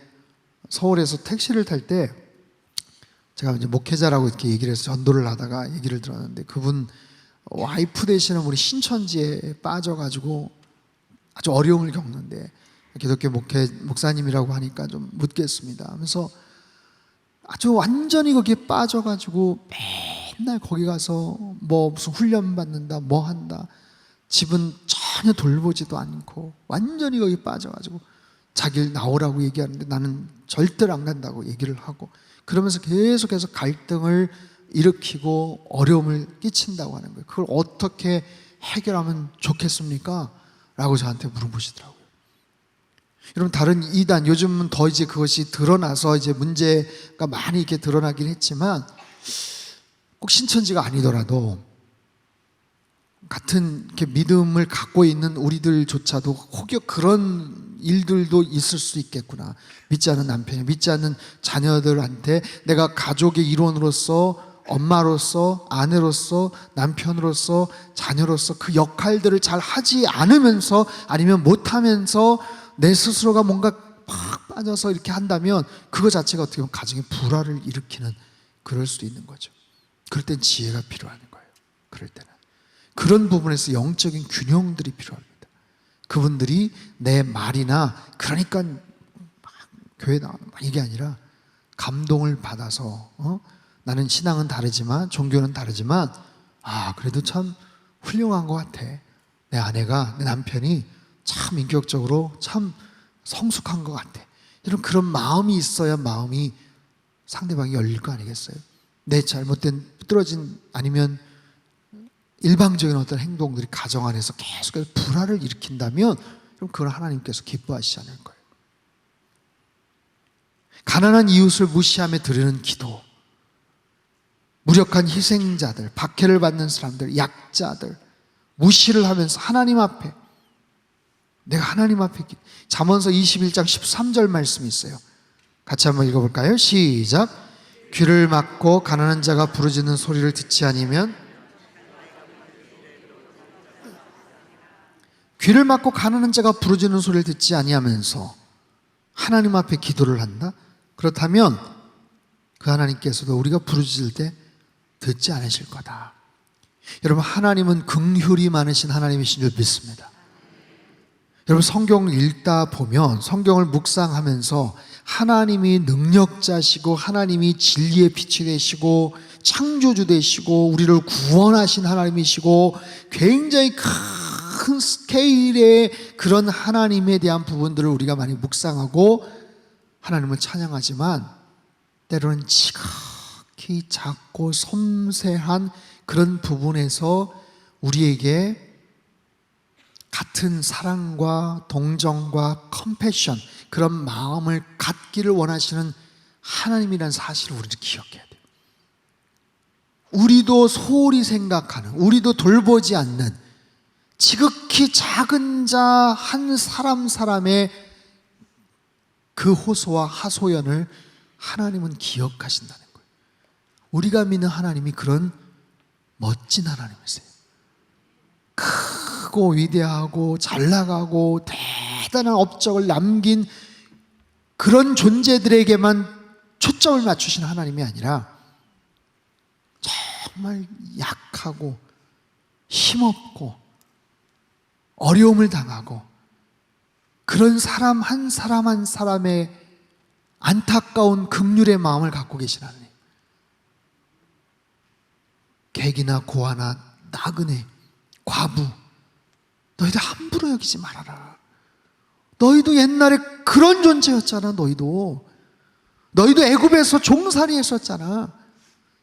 서울에서 택시를 탈 때 제가 이제 목회자라고 이렇게 얘기를 해서 전도를 하다가 얘기를 들었는데 그분 와이프 되시는 우리 신천지에 빠져가지고 아주 어려움을 겪는데 기독교 목사님이라고 하니까 좀 묻겠습니다 하면서 아주 완전히 거기에 빠져가지고 맨날 거기 가서 무슨 훈련 받는다 뭐 한다, 집은 전혀 돌보지도 않고 완전히 거기 빠져가지고 자기를 나오라고 얘기하는데 나는 절대로 안 간다고 얘기를 하고 그러면서 계속해서 갈등을 일으키고 어려움을 끼친다고 하는 거예요. 그걸 어떻게 해결하면 좋겠습니까? 라고 저한테 물어보시더라고요. 여러분, 다른 이단, 요즘은 더 이제 그것이 드러나서 이제 문제가 많이 이렇게 드러나긴 했지만 꼭 신천지가 아니더라도 같은 이렇게 믿음을 갖고 있는 우리들조차도 혹여 그런 일들도 있을 수 있겠구나. 믿지 않는 남편이, 믿지 않는 자녀들한테 내가 가족의 일원으로서, 엄마로서, 아내로서, 남편으로서, 자녀로서 그 역할들을 잘 하지 않으면서 아니면 못하면서 내 스스로가 뭔가 팍 빠져서 이렇게 한다면 그거 자체가 어떻게 보면 가정의 불화를 일으키는 그럴 수도 있는 거죠. 그럴 땐 지혜가 필요한 거예요. 그럴 때는 그런 부분에서 영적인 균형들이 필요합니다. 그분들이 내 말이나 그러니까 막 교회 나오는 이게 아니라 감동을 받아서 나는 신앙은 다르지만 종교는 다르지만 그래도 참 훌륭한 것 같아. 내 아내가, 내 남편이 참 인격적으로 참 성숙한 것 같아. 이런 그런 마음이 있어야 마음이 상대방이 열릴 거 아니겠어요? 내 잘못된 삐뚤어진 아니면 일방적인 어떤 행동들이 가정 안에서 계속해서 불화를 일으킨다면 그럼 그걸 하나님께서 기뻐하시지 않을 거예요. 가난한 이웃을 무시하며 드리는 기도, 무력한 희생자들, 박해를 받는 사람들, 약자들 무시를 하면서 하나님 앞에, 내가 하나님 앞에, 잠언서 21장 13절 말씀이 있어요. 같이 한번 읽어볼까요? 시작. 귀를 막고 가난한 자가 부르짖는 소리를 듣지 아니면, 귀를 막고 가난한 자가 부르짖는 소리를 듣지 아니하면서 하나님 앞에 기도를 한다? 그렇다면 그 하나님께서도 우리가 부르짖을 때 듣지 않으실 거다. 여러분, 하나님은 긍휼이 많으신 하나님이신 줄 믿습니다. 여러분, 성경을 읽다 보면, 성경을 묵상하면서 하나님이 능력자시고 하나님이 진리의 빛이 되시고 창조주 되시고 우리를 구원하신 하나님이시고 굉장히 큰 스케일의 그런 하나님에 대한 부분들을 우리가 많이 묵상하고 하나님을 찬양하지만, 때로는 지극히 작고 섬세한 그런 부분에서 우리에게 같은 사랑과 동정과 컴패션, 그런 마음을 갖기를 원하시는 하나님이라는 사실을 우리도 기억해야 돼요. 우리도 소홀히 생각하는, 우리도 돌보지 않는 지극히 작은 자 한 사람의 그 호소와 하소연을 하나님은 기억하신다는 거예요. 우리가 믿는 하나님이 그런 멋진 하나님이세요. 크고 위대하고 잘나가고 대단한 업적을 남긴 그런 존재들에게만 초점을 맞추신 하나님이 아니라 정말 약하고 힘없고 어려움을 당하고 그런 사람 한 사람의 안타까운 긍휼의 마음을 갖고 계신 하나님. 객이나 고아나 나그네, 과부, 너희들 함부로 여기지 말아라. 너희도 옛날에 그런 존재였잖아. 너희도 애굽에서 종살이 했었잖아.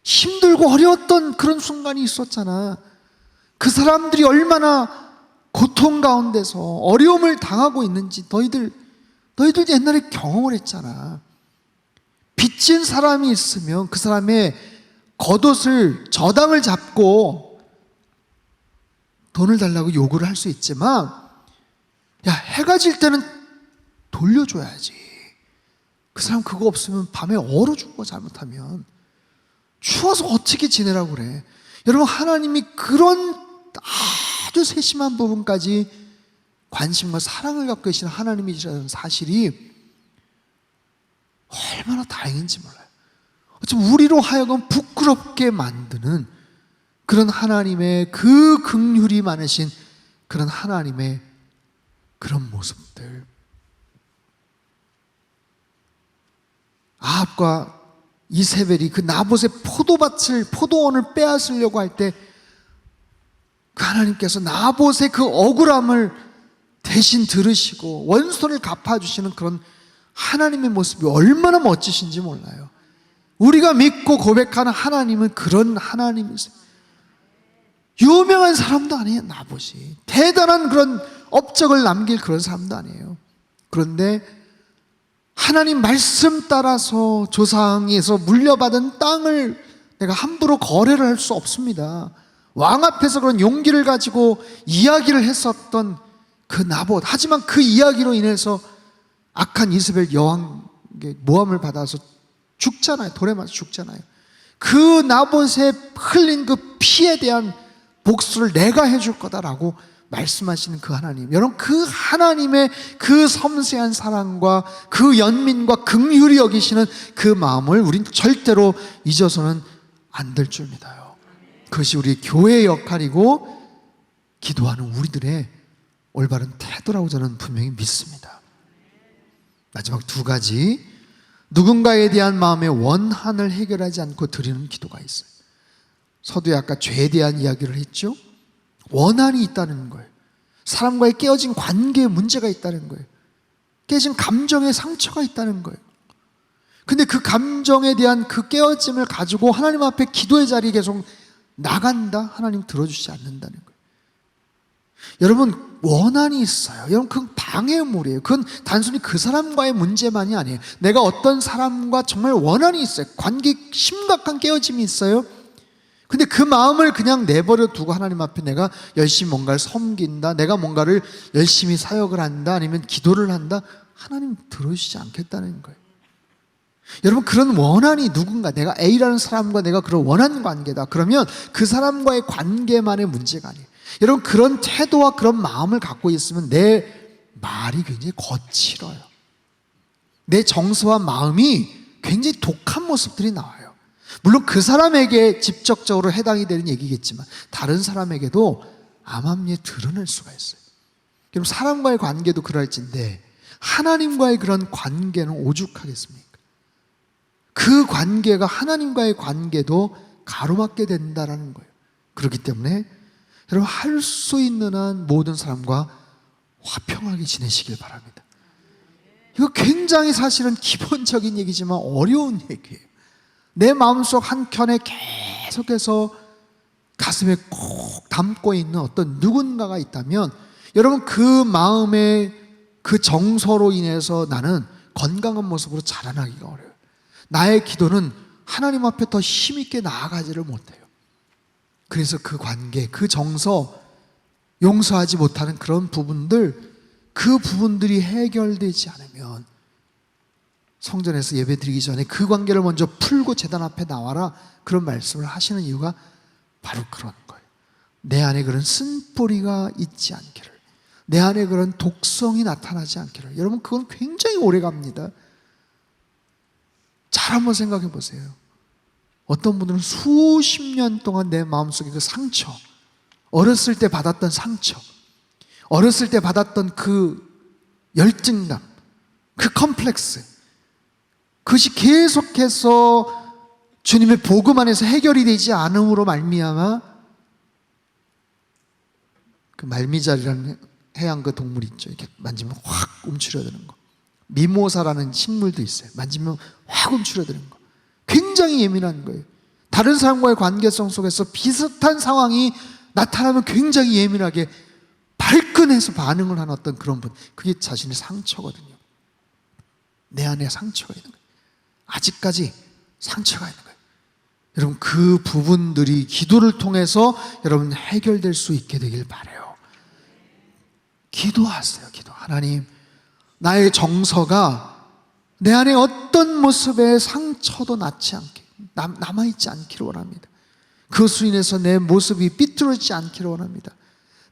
힘들고 어려웠던 그런 순간이 있었잖아. 그 사람들이 얼마나 고통 가운데서 어려움을 당하고 있는지 너희들 옛날에 경험을 했잖아. 빚진 사람이 있으면 그 사람의 겉옷을, 저당을 잡고 돈을 달라고 요구를 할 수 있지만, 야, 해가 질 때는 돌려줘야지. 그 사람 그거 없으면 밤에 얼어 죽어. 잘못하면 추워서 어떻게 지내라고 그래. 여러분, 하나님이 그런 아주 세심한 부분까지 관심과 사랑을 갖고 계신 하나님이시라는 사실이 얼마나 다행인지 몰라요. 어쩌면 우리로 하여금 부끄럽게 만드는 그런 하나님의 그 긍휼이 많으신 그런 하나님의 그런 모습들. 아합과 이세벨이 그 나봇의 포도원을 빼앗으려고 할 때 그 하나님께서 나봇의 그 억울함을 대신 들으시고 원수를 갚아주시는 그런 하나님의 모습이 얼마나 멋지신지 몰라요. 우리가 믿고 고백하는 하나님은 그런 하나님이세요. 유명한 사람도 아니에요. 나봇이 대단한 그런 업적을 남길 그런 사람도 아니에요. 그런데 하나님 말씀 따라서 조상에서 물려받은 땅을 내가 함부로 거래를 할 수 없습니다. 왕 앞에서 그런 용기를 가지고 이야기를 했었던 그 나봇. 하지만 그 이야기로 인해서 악한 이스벨 여왕에게 모함을 받아서 죽잖아요. 돌에 맞아 죽잖아요. 그 나봇에 흘린 그 피에 대한 복수를 내가 해줄 거다라고 말씀하시는 그 하나님. 여러분, 그 하나님의 그 섬세한 사랑과 그 연민과 긍휼히 여기시는 그 마음을 우린 절대로 잊어서는 안 될 줄 믿어요. 그것이 우리 교회의 역할이고 기도하는 우리들의 올바른 태도라고 저는 분명히 믿습니다. 마지막 두 가지, 누군가에 대한 마음의 원한을 해결하지 않고 드리는 기도가 있어요. 서두에 아까 죄에 대한 이야기를 했죠. 원한이 있다는 거예요. 사람과의 깨어진 관계에 문제가 있다는 거예요. 깨진 감정에 상처가 있다는 거예요. 근데 그 감정에 대한 그 깨어짐을 가지고 하나님 앞에 기도의 자리에 계속 나간다? 하나님 들어주지 않는다는 거예요. 여러분, 원한이 있어요. 여러분, 그 장애물이에요. 그건 단순히 그 사람과의 문제만이 아니에요. 내가 어떤 사람과 정말 원한이 있어요. 관계 심각한 깨어짐이 있어요. 근데 그 마음을 그냥 내버려 두고 하나님 앞에 내가 열심히 뭔가를 섬긴다, 내가 뭔가를 열심히 사역을 한다, 아니면 기도를 한다, 하나님 들어주시지 않겠다는 거예요. 여러분, 그런 원한이 누군가, 내가 A라는 사람과 내가 그런 원한 관계다, 그러면 그 사람과의 관계만의 문제가 아니에요. 여러분, 그런 태도와 그런 마음을 갖고 있으면 내 말이 굉장히 거칠어요. 내 정서와 마음이 굉장히 독한 모습들이 나와요. 물론 그 사람에게 직접적으로 해당이 되는 얘기겠지만 다른 사람에게도 암암리에 드러낼 수가 있어요. 그럼 사람과의 관계도 그럴진데 하나님과의 그런 관계는 오죽하겠습니까? 그 관계가 하나님과의 관계도 가로막게 된다는 거예요. 그렇기 때문에 여러분, 할 수 있는 한 모든 사람과 화평하게 지내시길 바랍니다. 이거 굉장히 사실은 기본적인 얘기지만 어려운 얘기예요. 내 마음속 한켠에 계속해서 가슴에 꼭 담고 있는 어떤 누군가가 있다면 여러분, 그 마음의 그 정서로 인해서 나는 건강한 모습으로 자라나기가 어려워요. 나의 기도는 하나님 앞에 더 힘있게 나아가지를 못해요. 그래서 그 관계, 그 정서, 용서하지 못하는 그런 부분들, 그 부분들이 해결되지 않으면 성전에서 예배 드리기 전에 그 관계를 먼저 풀고 제단 앞에 나와라, 그런 말씀을 하시는 이유가 바로 그런 거예요. 내 안에 그런 쓴뿌리가 있지 않기를, 내 안에 그런 독성이 나타나지 않기를. 여러분, 그건 굉장히 오래 갑니다. 잘 한번 생각해 보세요. 어떤 분들은 수십 년 동안 내 마음속에 그 상처, 어렸을 때 받았던 상처, 어렸을 때 받았던 그 열등감, 그 컴플렉스, 그것이 계속해서 주님의 복음 안에서 해결이 되지 않음으로 말미암아 그 말미잘이라는 해양 그 동물 있죠. 이렇게 만지면 확 움츠려드는 거. 미모사라는 식물도 있어요. 만지면 확 움츠려드는 거. 굉장히 예민한 거예요. 다른 사람과의 관계성 속에서 비슷한 상황이 나타나면 굉장히 예민하게 발끈해서 반응을 하는 어떤 그런 분, 그게 자신의 상처거든요. 내 안에 상처가 있는 거예요. 아직까지 상처가 있는 거예요. 여러분, 그 부분들이 기도를 통해서 여러분 해결될 수 있게 되길 바라요. 기도하세요. 기도. 하나님, 나의 정서가 내 안에 어떤 모습의 상처도 낳지 않게, 남아있지 않기를 원합니다. 그것으로 인해서 내 모습이 삐뚤어지지 않기를 원합니다.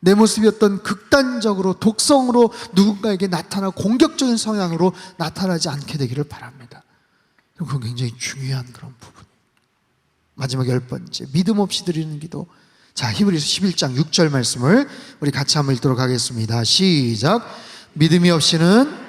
내 모습이 어떤 극단적으로 독성으로 누군가에게 나타나 공격적인 성향으로 나타나지 않게 되기를 바랍니다. 그건 굉장히 중요한 그런 부분이에요. 마지막 10번째, 믿음 없이 드리는 기도. 자, 히브리서 11장 6절 말씀을 우리 같이 한번 읽도록 하겠습니다. 시작. 믿음이 없이는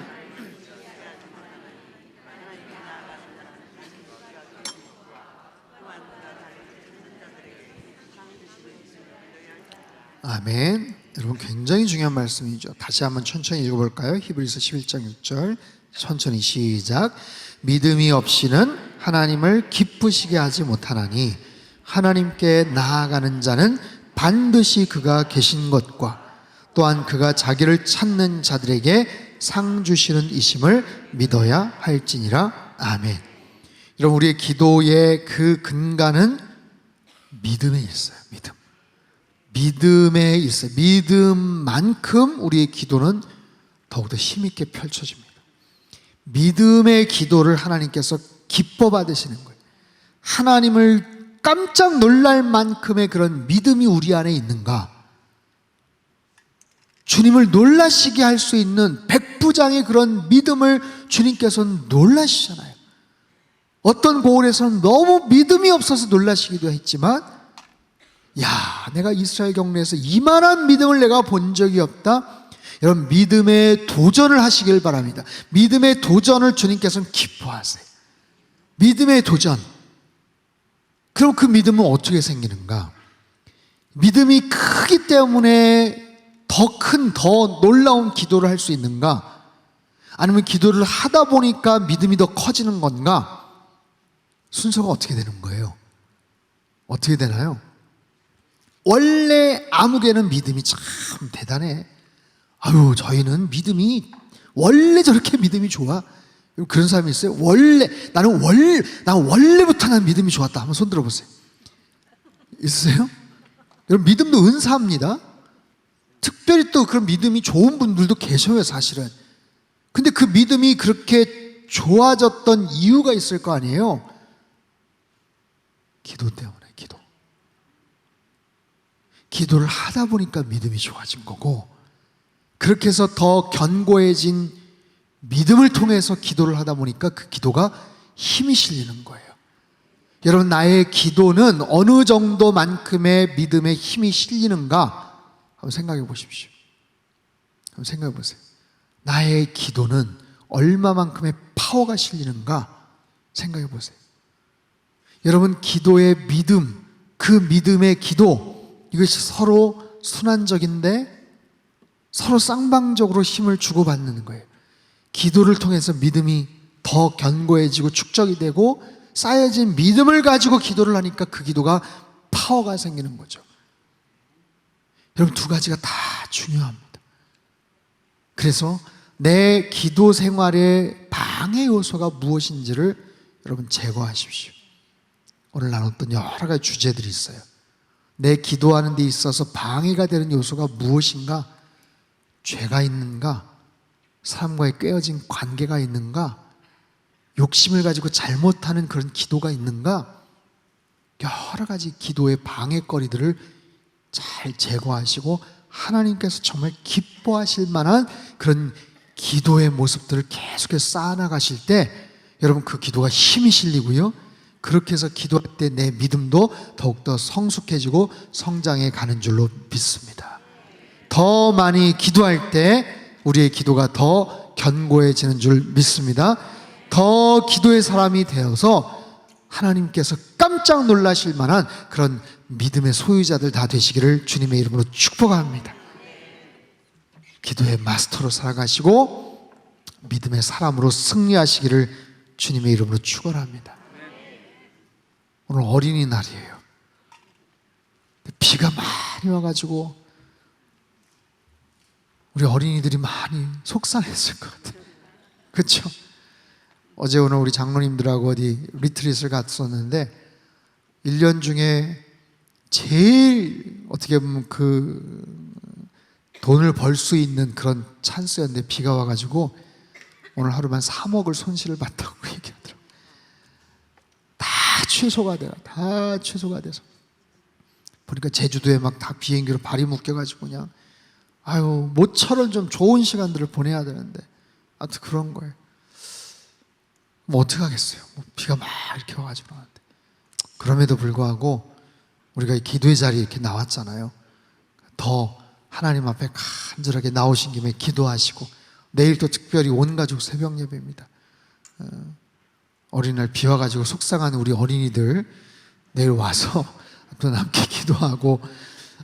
아멘. 여러분, 굉장히 중요한 말씀이죠. 다시 한번 천천히 읽어볼까요? 히브리서 11장 6절 천천히 시작. 믿음이 없이는 하나님을 기쁘시게 하지 못하나니 하나님께 나아가는 자는 반드시 그가 계신 것과 또한 그가 자기를 찾는 자들에게 상 주시는 이심을 믿어야 할지니라. 아멘. 여러분, 우리의 기도의 그 근간은 믿음에 있어요. 믿음에 있어요. 믿음만큼 우리의 기도는 더욱더 힘있게 펼쳐집니다. 믿음의 기도를 하나님께서 기뻐 받으시는 거예요. 하나님을 깜짝 놀랄 만큼의 그런 믿음이 우리 안에 있는가? 주님을 놀라시게 할 수 있는 백부장의 그런 믿음을 주님께서는 놀라시잖아요. 어떤 고을에서는 너무 믿음이 없어서 놀라시기도 했지만, 야, 내가 이스라엘 경내에서 이만한 믿음을 내가 본 적이 없다. 여러분, 믿음의 도전을 하시길 바랍니다. 믿음의 도전을 주님께서는 기뻐하세요. 믿음의 도전. 그럼 그 믿음은 어떻게 생기는가? 믿음이 크기 때문에 더 큰, 더 놀라운 기도를 할 수 있는가? 아니면 기도를 하다 보니까 믿음이 더 커지는 건가? 순서가 어떻게 되는 거예요? 어떻게 되나요? 원래 아무개는 믿음이 참 대단해. 아유, 저희는 믿음이 원래 저렇게 믿음이 좋아. 그런 사람이 있어요? 나는 원래부터 난 믿음이 좋았다. 한번 손 들어보세요. 있으세요? 여러분, 믿음도 은사입니다. 특별히 또 그런 믿음이 좋은 분들도 계셔요, 사실은. 근데 그 믿음이 그렇게 좋아졌던 이유가 있을 거 아니에요? 기도 때문에, 기도를 하다 보니까 믿음이 좋아진 거고, 그렇게 해서 더 견고해진 믿음을 통해서 기도를 하다 보니까 그 기도가 힘이 실리는 거예요. 여러분, 나의 기도는 어느 정도만큼의 믿음에 힘이 실리는가 한번 생각해 보십시오. 한번 생각해 보세요. 나의 기도는 얼마만큼의 파워가 실리는가 생각해 보세요. 여러분, 기도의 믿음, 그 믿음의 기도, 이것이 서로 순환적인데 서로 쌍방적으로 힘을 주고받는 거예요. 기도를 통해서 믿음이 더 견고해지고 축적이 되고, 쌓여진 믿음을 가지고 기도를 하니까 그 기도가 파워가 생기는 거죠. 여러분, 두 가지가 다 중요합니다. 그래서 내 기도 생활의 방해 요소가 무엇인지를 여러분 제거하십시오. 오늘 나눴던 여러 가지 주제들이 있어요. 내 기도하는 데 있어서 방해가 되는 요소가 무엇인가? 죄가 있는가? 사람과의 꿰어진 관계가 있는가? 욕심을 가지고 잘못하는 그런 기도가 있는가? 여러 가지 기도의 방해거리들을 잘 제거하시고 하나님께서 정말 기뻐하실 만한 그런 기도의 모습들을 계속해서 쌓아나가실 때 여러분, 그 기도가 힘이 실리고요, 그렇게 해서 기도할 때 내 믿음도 더욱더 성숙해지고 성장해 가는 줄로 믿습니다. 더 많이 기도할 때 우리의 기도가 더 견고해지는 줄 믿습니다. 더 기도의 사람이 되어서 하나님께서 깜짝 놀라실 만한 그런 믿음의 소유자들 다 되시기를 주님의 이름으로 축복합니다. 기도의 마스터로 살아가시고 믿음의 사람으로 승리하시기를 주님의 이름으로 축원합니다. 오늘 어린이날이에요. 비가 많이 와가지고 우리 어린이들이 많이 속상했을 것 같아요. 그렇죠? 어제 오늘 우리 장로님들하고 어디 리트릿을 갔었는데 1년 중에 제일 어떻게 보면 그 돈을 벌 수 있는 그런 찬스였는데 비가 와가지고 오늘 하루만 3억을 손실을 봤다고 얘기하더라고요. 다 취소가 돼서 보니까 제주도에 막 다 비행기로 발이 묶여가지고 그냥 모처럼 좀 좋은 시간들을 보내야 되는데 아무튼 그런 거예요. 뭐 어떻게 하겠어요? 비가 막 이렇게 와가지고. 그럼에도 불구하고 우리가 이 기도의 자리에 이렇게 나왔잖아요. 더 하나님 앞에 간절하게 나오신 김에 기도하시고, 내일 또 특별히 온 가족 새벽 예배입니다. 어린이날 비 와가지고 속상한 우리 어린이들 내일 와서 아무튼 함께 기도하고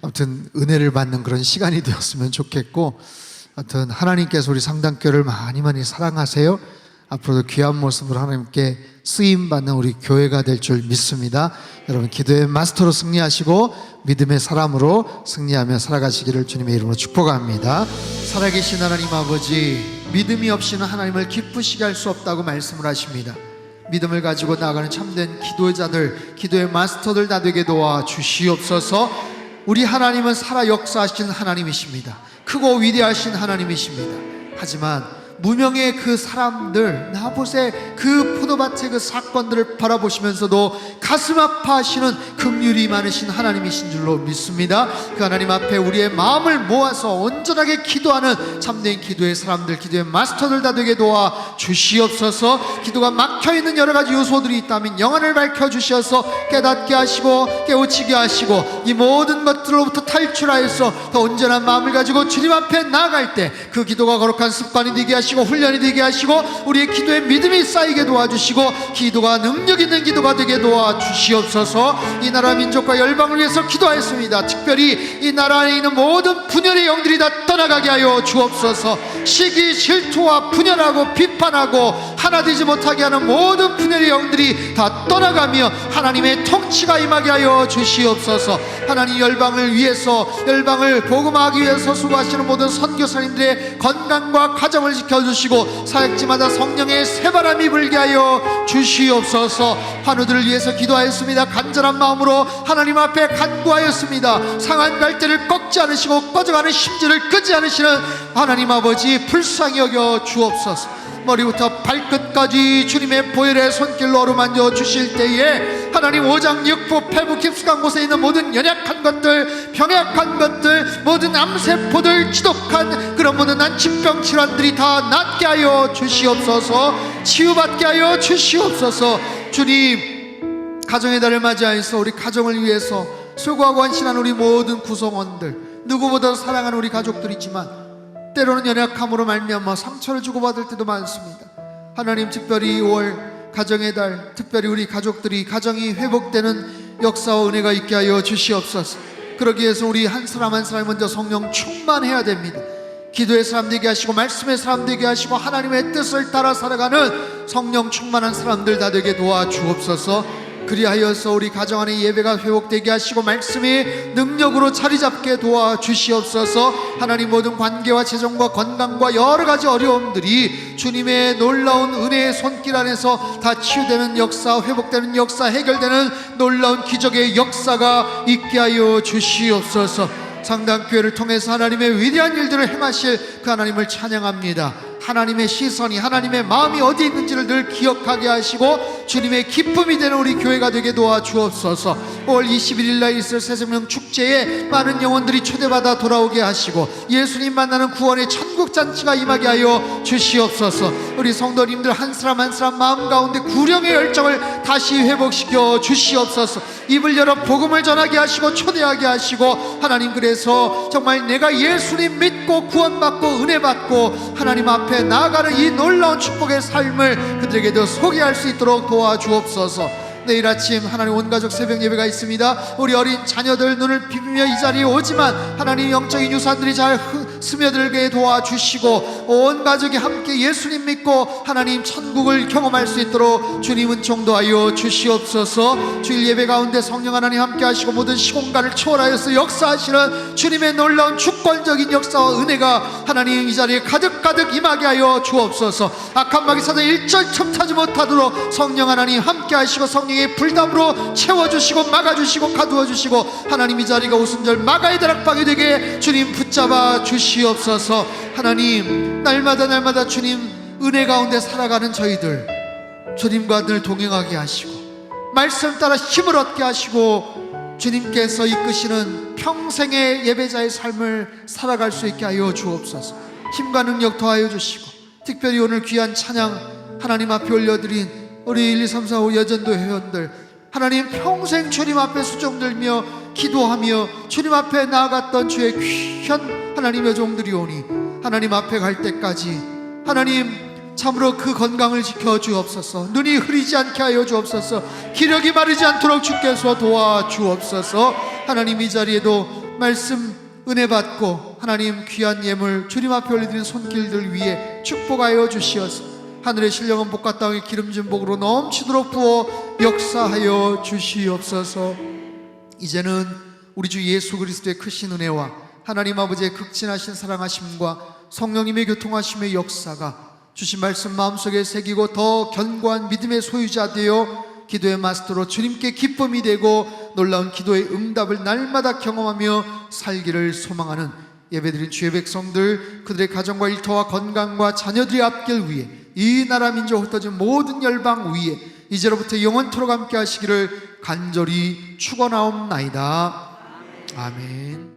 아무튼 은혜를 받는 그런 시간이 되었으면 좋겠고, 아무튼 하나님께서 우리 상담교회를 많이 사랑하세요. 앞으로도 귀한 모습으로 하나님께 쓰임받는 우리 교회가 될 줄 믿습니다. 여러분, 기도의 마스터로 승리하시고 믿음의 사람으로 승리하며 살아가시기를 주님의 이름으로 축복합니다. 살아계신 하나님 아버지, 믿음이 없이는 하나님을 기쁘시게 할 수 없다고 말씀을 하십니다. 믿음을 가지고 나아가는 참된 기도자들, 기도의 마스터들 다 되게 도와 주시옵소서. 우리 하나님은 살아 역사하신 하나님이십니다. 크고 위대하신 하나님이십니다. 하지만 무명의 그 사람들, 나봇의 그 포도밭의 그 사건들을 바라보시면서도 가슴 아파하시는 긍휼이 많으신 하나님이신 줄로 믿습니다. 그 하나님 앞에 우리의 마음을 모아서 온전하게 기도하는 참된 기도의 사람들, 기도의 마스터들 다 되게 도와 주시옵소서. 기도가 막혀있는 여러 가지 요소들이 있다면 영안을 밝혀주셔서 깨닫게 하시고 깨우치게 하시고 이 모든 것들로부터 탈출하여서 더 온전한 마음을 가지고 주님 앞에 나아갈 때 그 기도가 거룩한 습관이 되게 하시고 훈련이 되게 하시고 우리의 기도에 믿음이 쌓이게 도와주시고 기도가 능력 있는 기도가 되게 도와주시옵소서. 이 나라 민족과 열방을 위해서 기도하였습니다. 특별히 이 나라 안에 있는 모든 분열의 영들이 다 떠나가게 하여 주옵소서. 시기 질투와 분열하고 비판하고 하나 되지 못하게 하는 모든 분열의 영들이 다 떠나가며 하나님의 통치가 임하게 하여 주시옵소서. 하나님, 열방을 위해서, 열방을 복음하기 위해서 수고하시는 모든 선교사님들의 건강과 가정을 지켜주시고 사역지마다 성령의 새바람이 불게 하여 주시옵소서. 환우들을 위해서 기도하였습니다. 간절한 마음으로 하나님 앞에 간구하였습니다. 상한 갈대를 꺾지 않으시고 꺼져가는 심지를 끄지 않으시는 하나님 아버지, 불쌍히 여겨 주옵소서. 머리부터 발끝까지 주님의 보혈의 손길로 어루만져 주실 때에 하나님, 오장육부 폐부 깊숙한 곳에 있는 모든 연약한 것들, 병약한 것들, 모든 암세포들, 지독한 그런 모든 난치병 질환들이 다 낫게 하여 주시옵소서. 치유받게 하여 주시옵소서. 주님, 가정의 달을 맞이하여서 우리 가정을 위해서 수고하고 헌신한 우리 모든 구성원들, 누구보다 사랑하는 우리 가족들이지만 때로는 연약함으로 말미암아 상처를 주고받을 때도 많습니다. 하나님, 특별히 5월 가정의 달, 특별히 우리 가족들이 가정이 회복되는 역사와 은혜가 있게 하여 주시옵소서. 그러기 위해서 우리 한 사람 한 사람이 먼저 성령 충만해야 됩니다. 기도의 사람 되게 하시고 말씀의 사람 되게 하시고 하나님의 뜻을 따라 살아가는 성령 충만한 사람들 다 되게 도와주옵소서. 그리하여서 우리 가정 안에 예배가 회복되게 하시고 말씀이 능력으로 자리 잡게 도와주시옵소서. 하나님, 모든 관계와 재정과 건강과 여러 가지 어려움들이 주님의 놀라운 은혜의 손길 안에서 다 치유되는 역사, 회복되는 역사, 해결되는 놀라운 기적의 역사가 있게 하여 주시옵소서. 상당교회를 통해서 하나님의 위대한 일들을 행하실 그 하나님을 찬양합니다. 하나님의 시선이, 하나님의 마음이 어디 있는지를 늘 기억하게 하시고 주님의 기쁨이 되는 우리 교회가 되게 도와주옵소서. 5월 21일 날 있을 새생명 축제에 많은 영혼들이 초대받아 돌아오게 하시고 예수님 만나는 구원의 천국잔치가 임하게 하여 주시옵소서. 우리 성도님들 한 사람 한 사람 마음 가운데 구령의 열정을 다시 회복시켜 주시옵소서. 입을 열어 복음을 전하게 하시고 초대하게 하시고 하나님, 그래서 정말 내가 예수님 믿고 구원받고 은혜받고 하나님 앞에 나아가는 이 놀라운 축복의 삶을 그들에게도 소개할 수 있도록 도와주옵소서. 내일 아침 하나님 온가족 새벽 예배가 있습니다. 우리 어린 자녀들 눈을 비비며 이 자리에 오지만 하나님, 영적인 유산들이 잘 스며들게 도와주시고 온 가족이 함께 예수님 믿고 하나님 천국을 경험할 수 있도록 주님 은총도하여 주시옵소서. 주일 예배 가운데 성령 하나님 함께 하시고 모든 시공간을 초월하여서 역사하시는 주님의 놀라운 주권적인 역사와 은혜가 하나님 이 자리에 가득가득 임하게 하여 주옵소서. 악한 마귀 사단 일절 틈타지 못하도록 성령 하나님 함께 하시고 성령의 불담으로 채워주시고 막아주시고 가두어주시고 하나님, 이 자리가 오순절 마가의 다락방이 되게 주님 붙잡아 주시옵소서. 하나님, 날마다 주님 은혜 가운데 살아가는 저희들 주님과 늘 동행하게 하시고 말씀 따라 힘을 얻게 하시고 주님께서 이끄시는 평생의 예배자의 삶을 살아갈 수 있게 하여 주옵소서. 힘과 능력 더하여 주시고 특별히 오늘 귀한 찬양 하나님 앞에 올려드린 우리 1, 2, 3, 4, 5 여전도 회원들 하나님, 평생 주님 앞에 수종 들며 기도하며 주님 앞에 나아갔던 주의 귀한 하나님의 종들이 오니 하나님 앞에 갈 때까지 하나님 참으로 그 건강을 지켜 주옵소서. 눈이 흐리지 않게 하여 주옵소서. 기력이 마르지 않도록 주께서 도와주옵소서. 하나님, 이 자리에도 말씀 은혜 받고 하나님 귀한 예물 주님 앞에 올려드린 손길들 위에 축복하여 주시어서 하늘의 신령한 복과 땅의 기름진 복으로 넘치도록 부어 역사하여 주시옵소서. 이제는 우리 주 예수 그리스도의 크신 은혜와 하나님 아버지의 극진하신 사랑하심과 성령님의 교통하심의 역사가 주신 말씀 마음속에 새기고 더 견고한 믿음의 소유자 되어 기도의 마스터로 주님께 기쁨이 되고 놀라운 기도의 응답을 날마다 경험하며 살기를 소망하는 예배드린 주의 백성들, 그들의 가정과 일터와 건강과 자녀들의 앞길 위해 이 나라 민족 흩어진 모든 열방 위에 이제로부터 영원토록 함께 하시기를 간절히 축원하옵나이다. 아멘.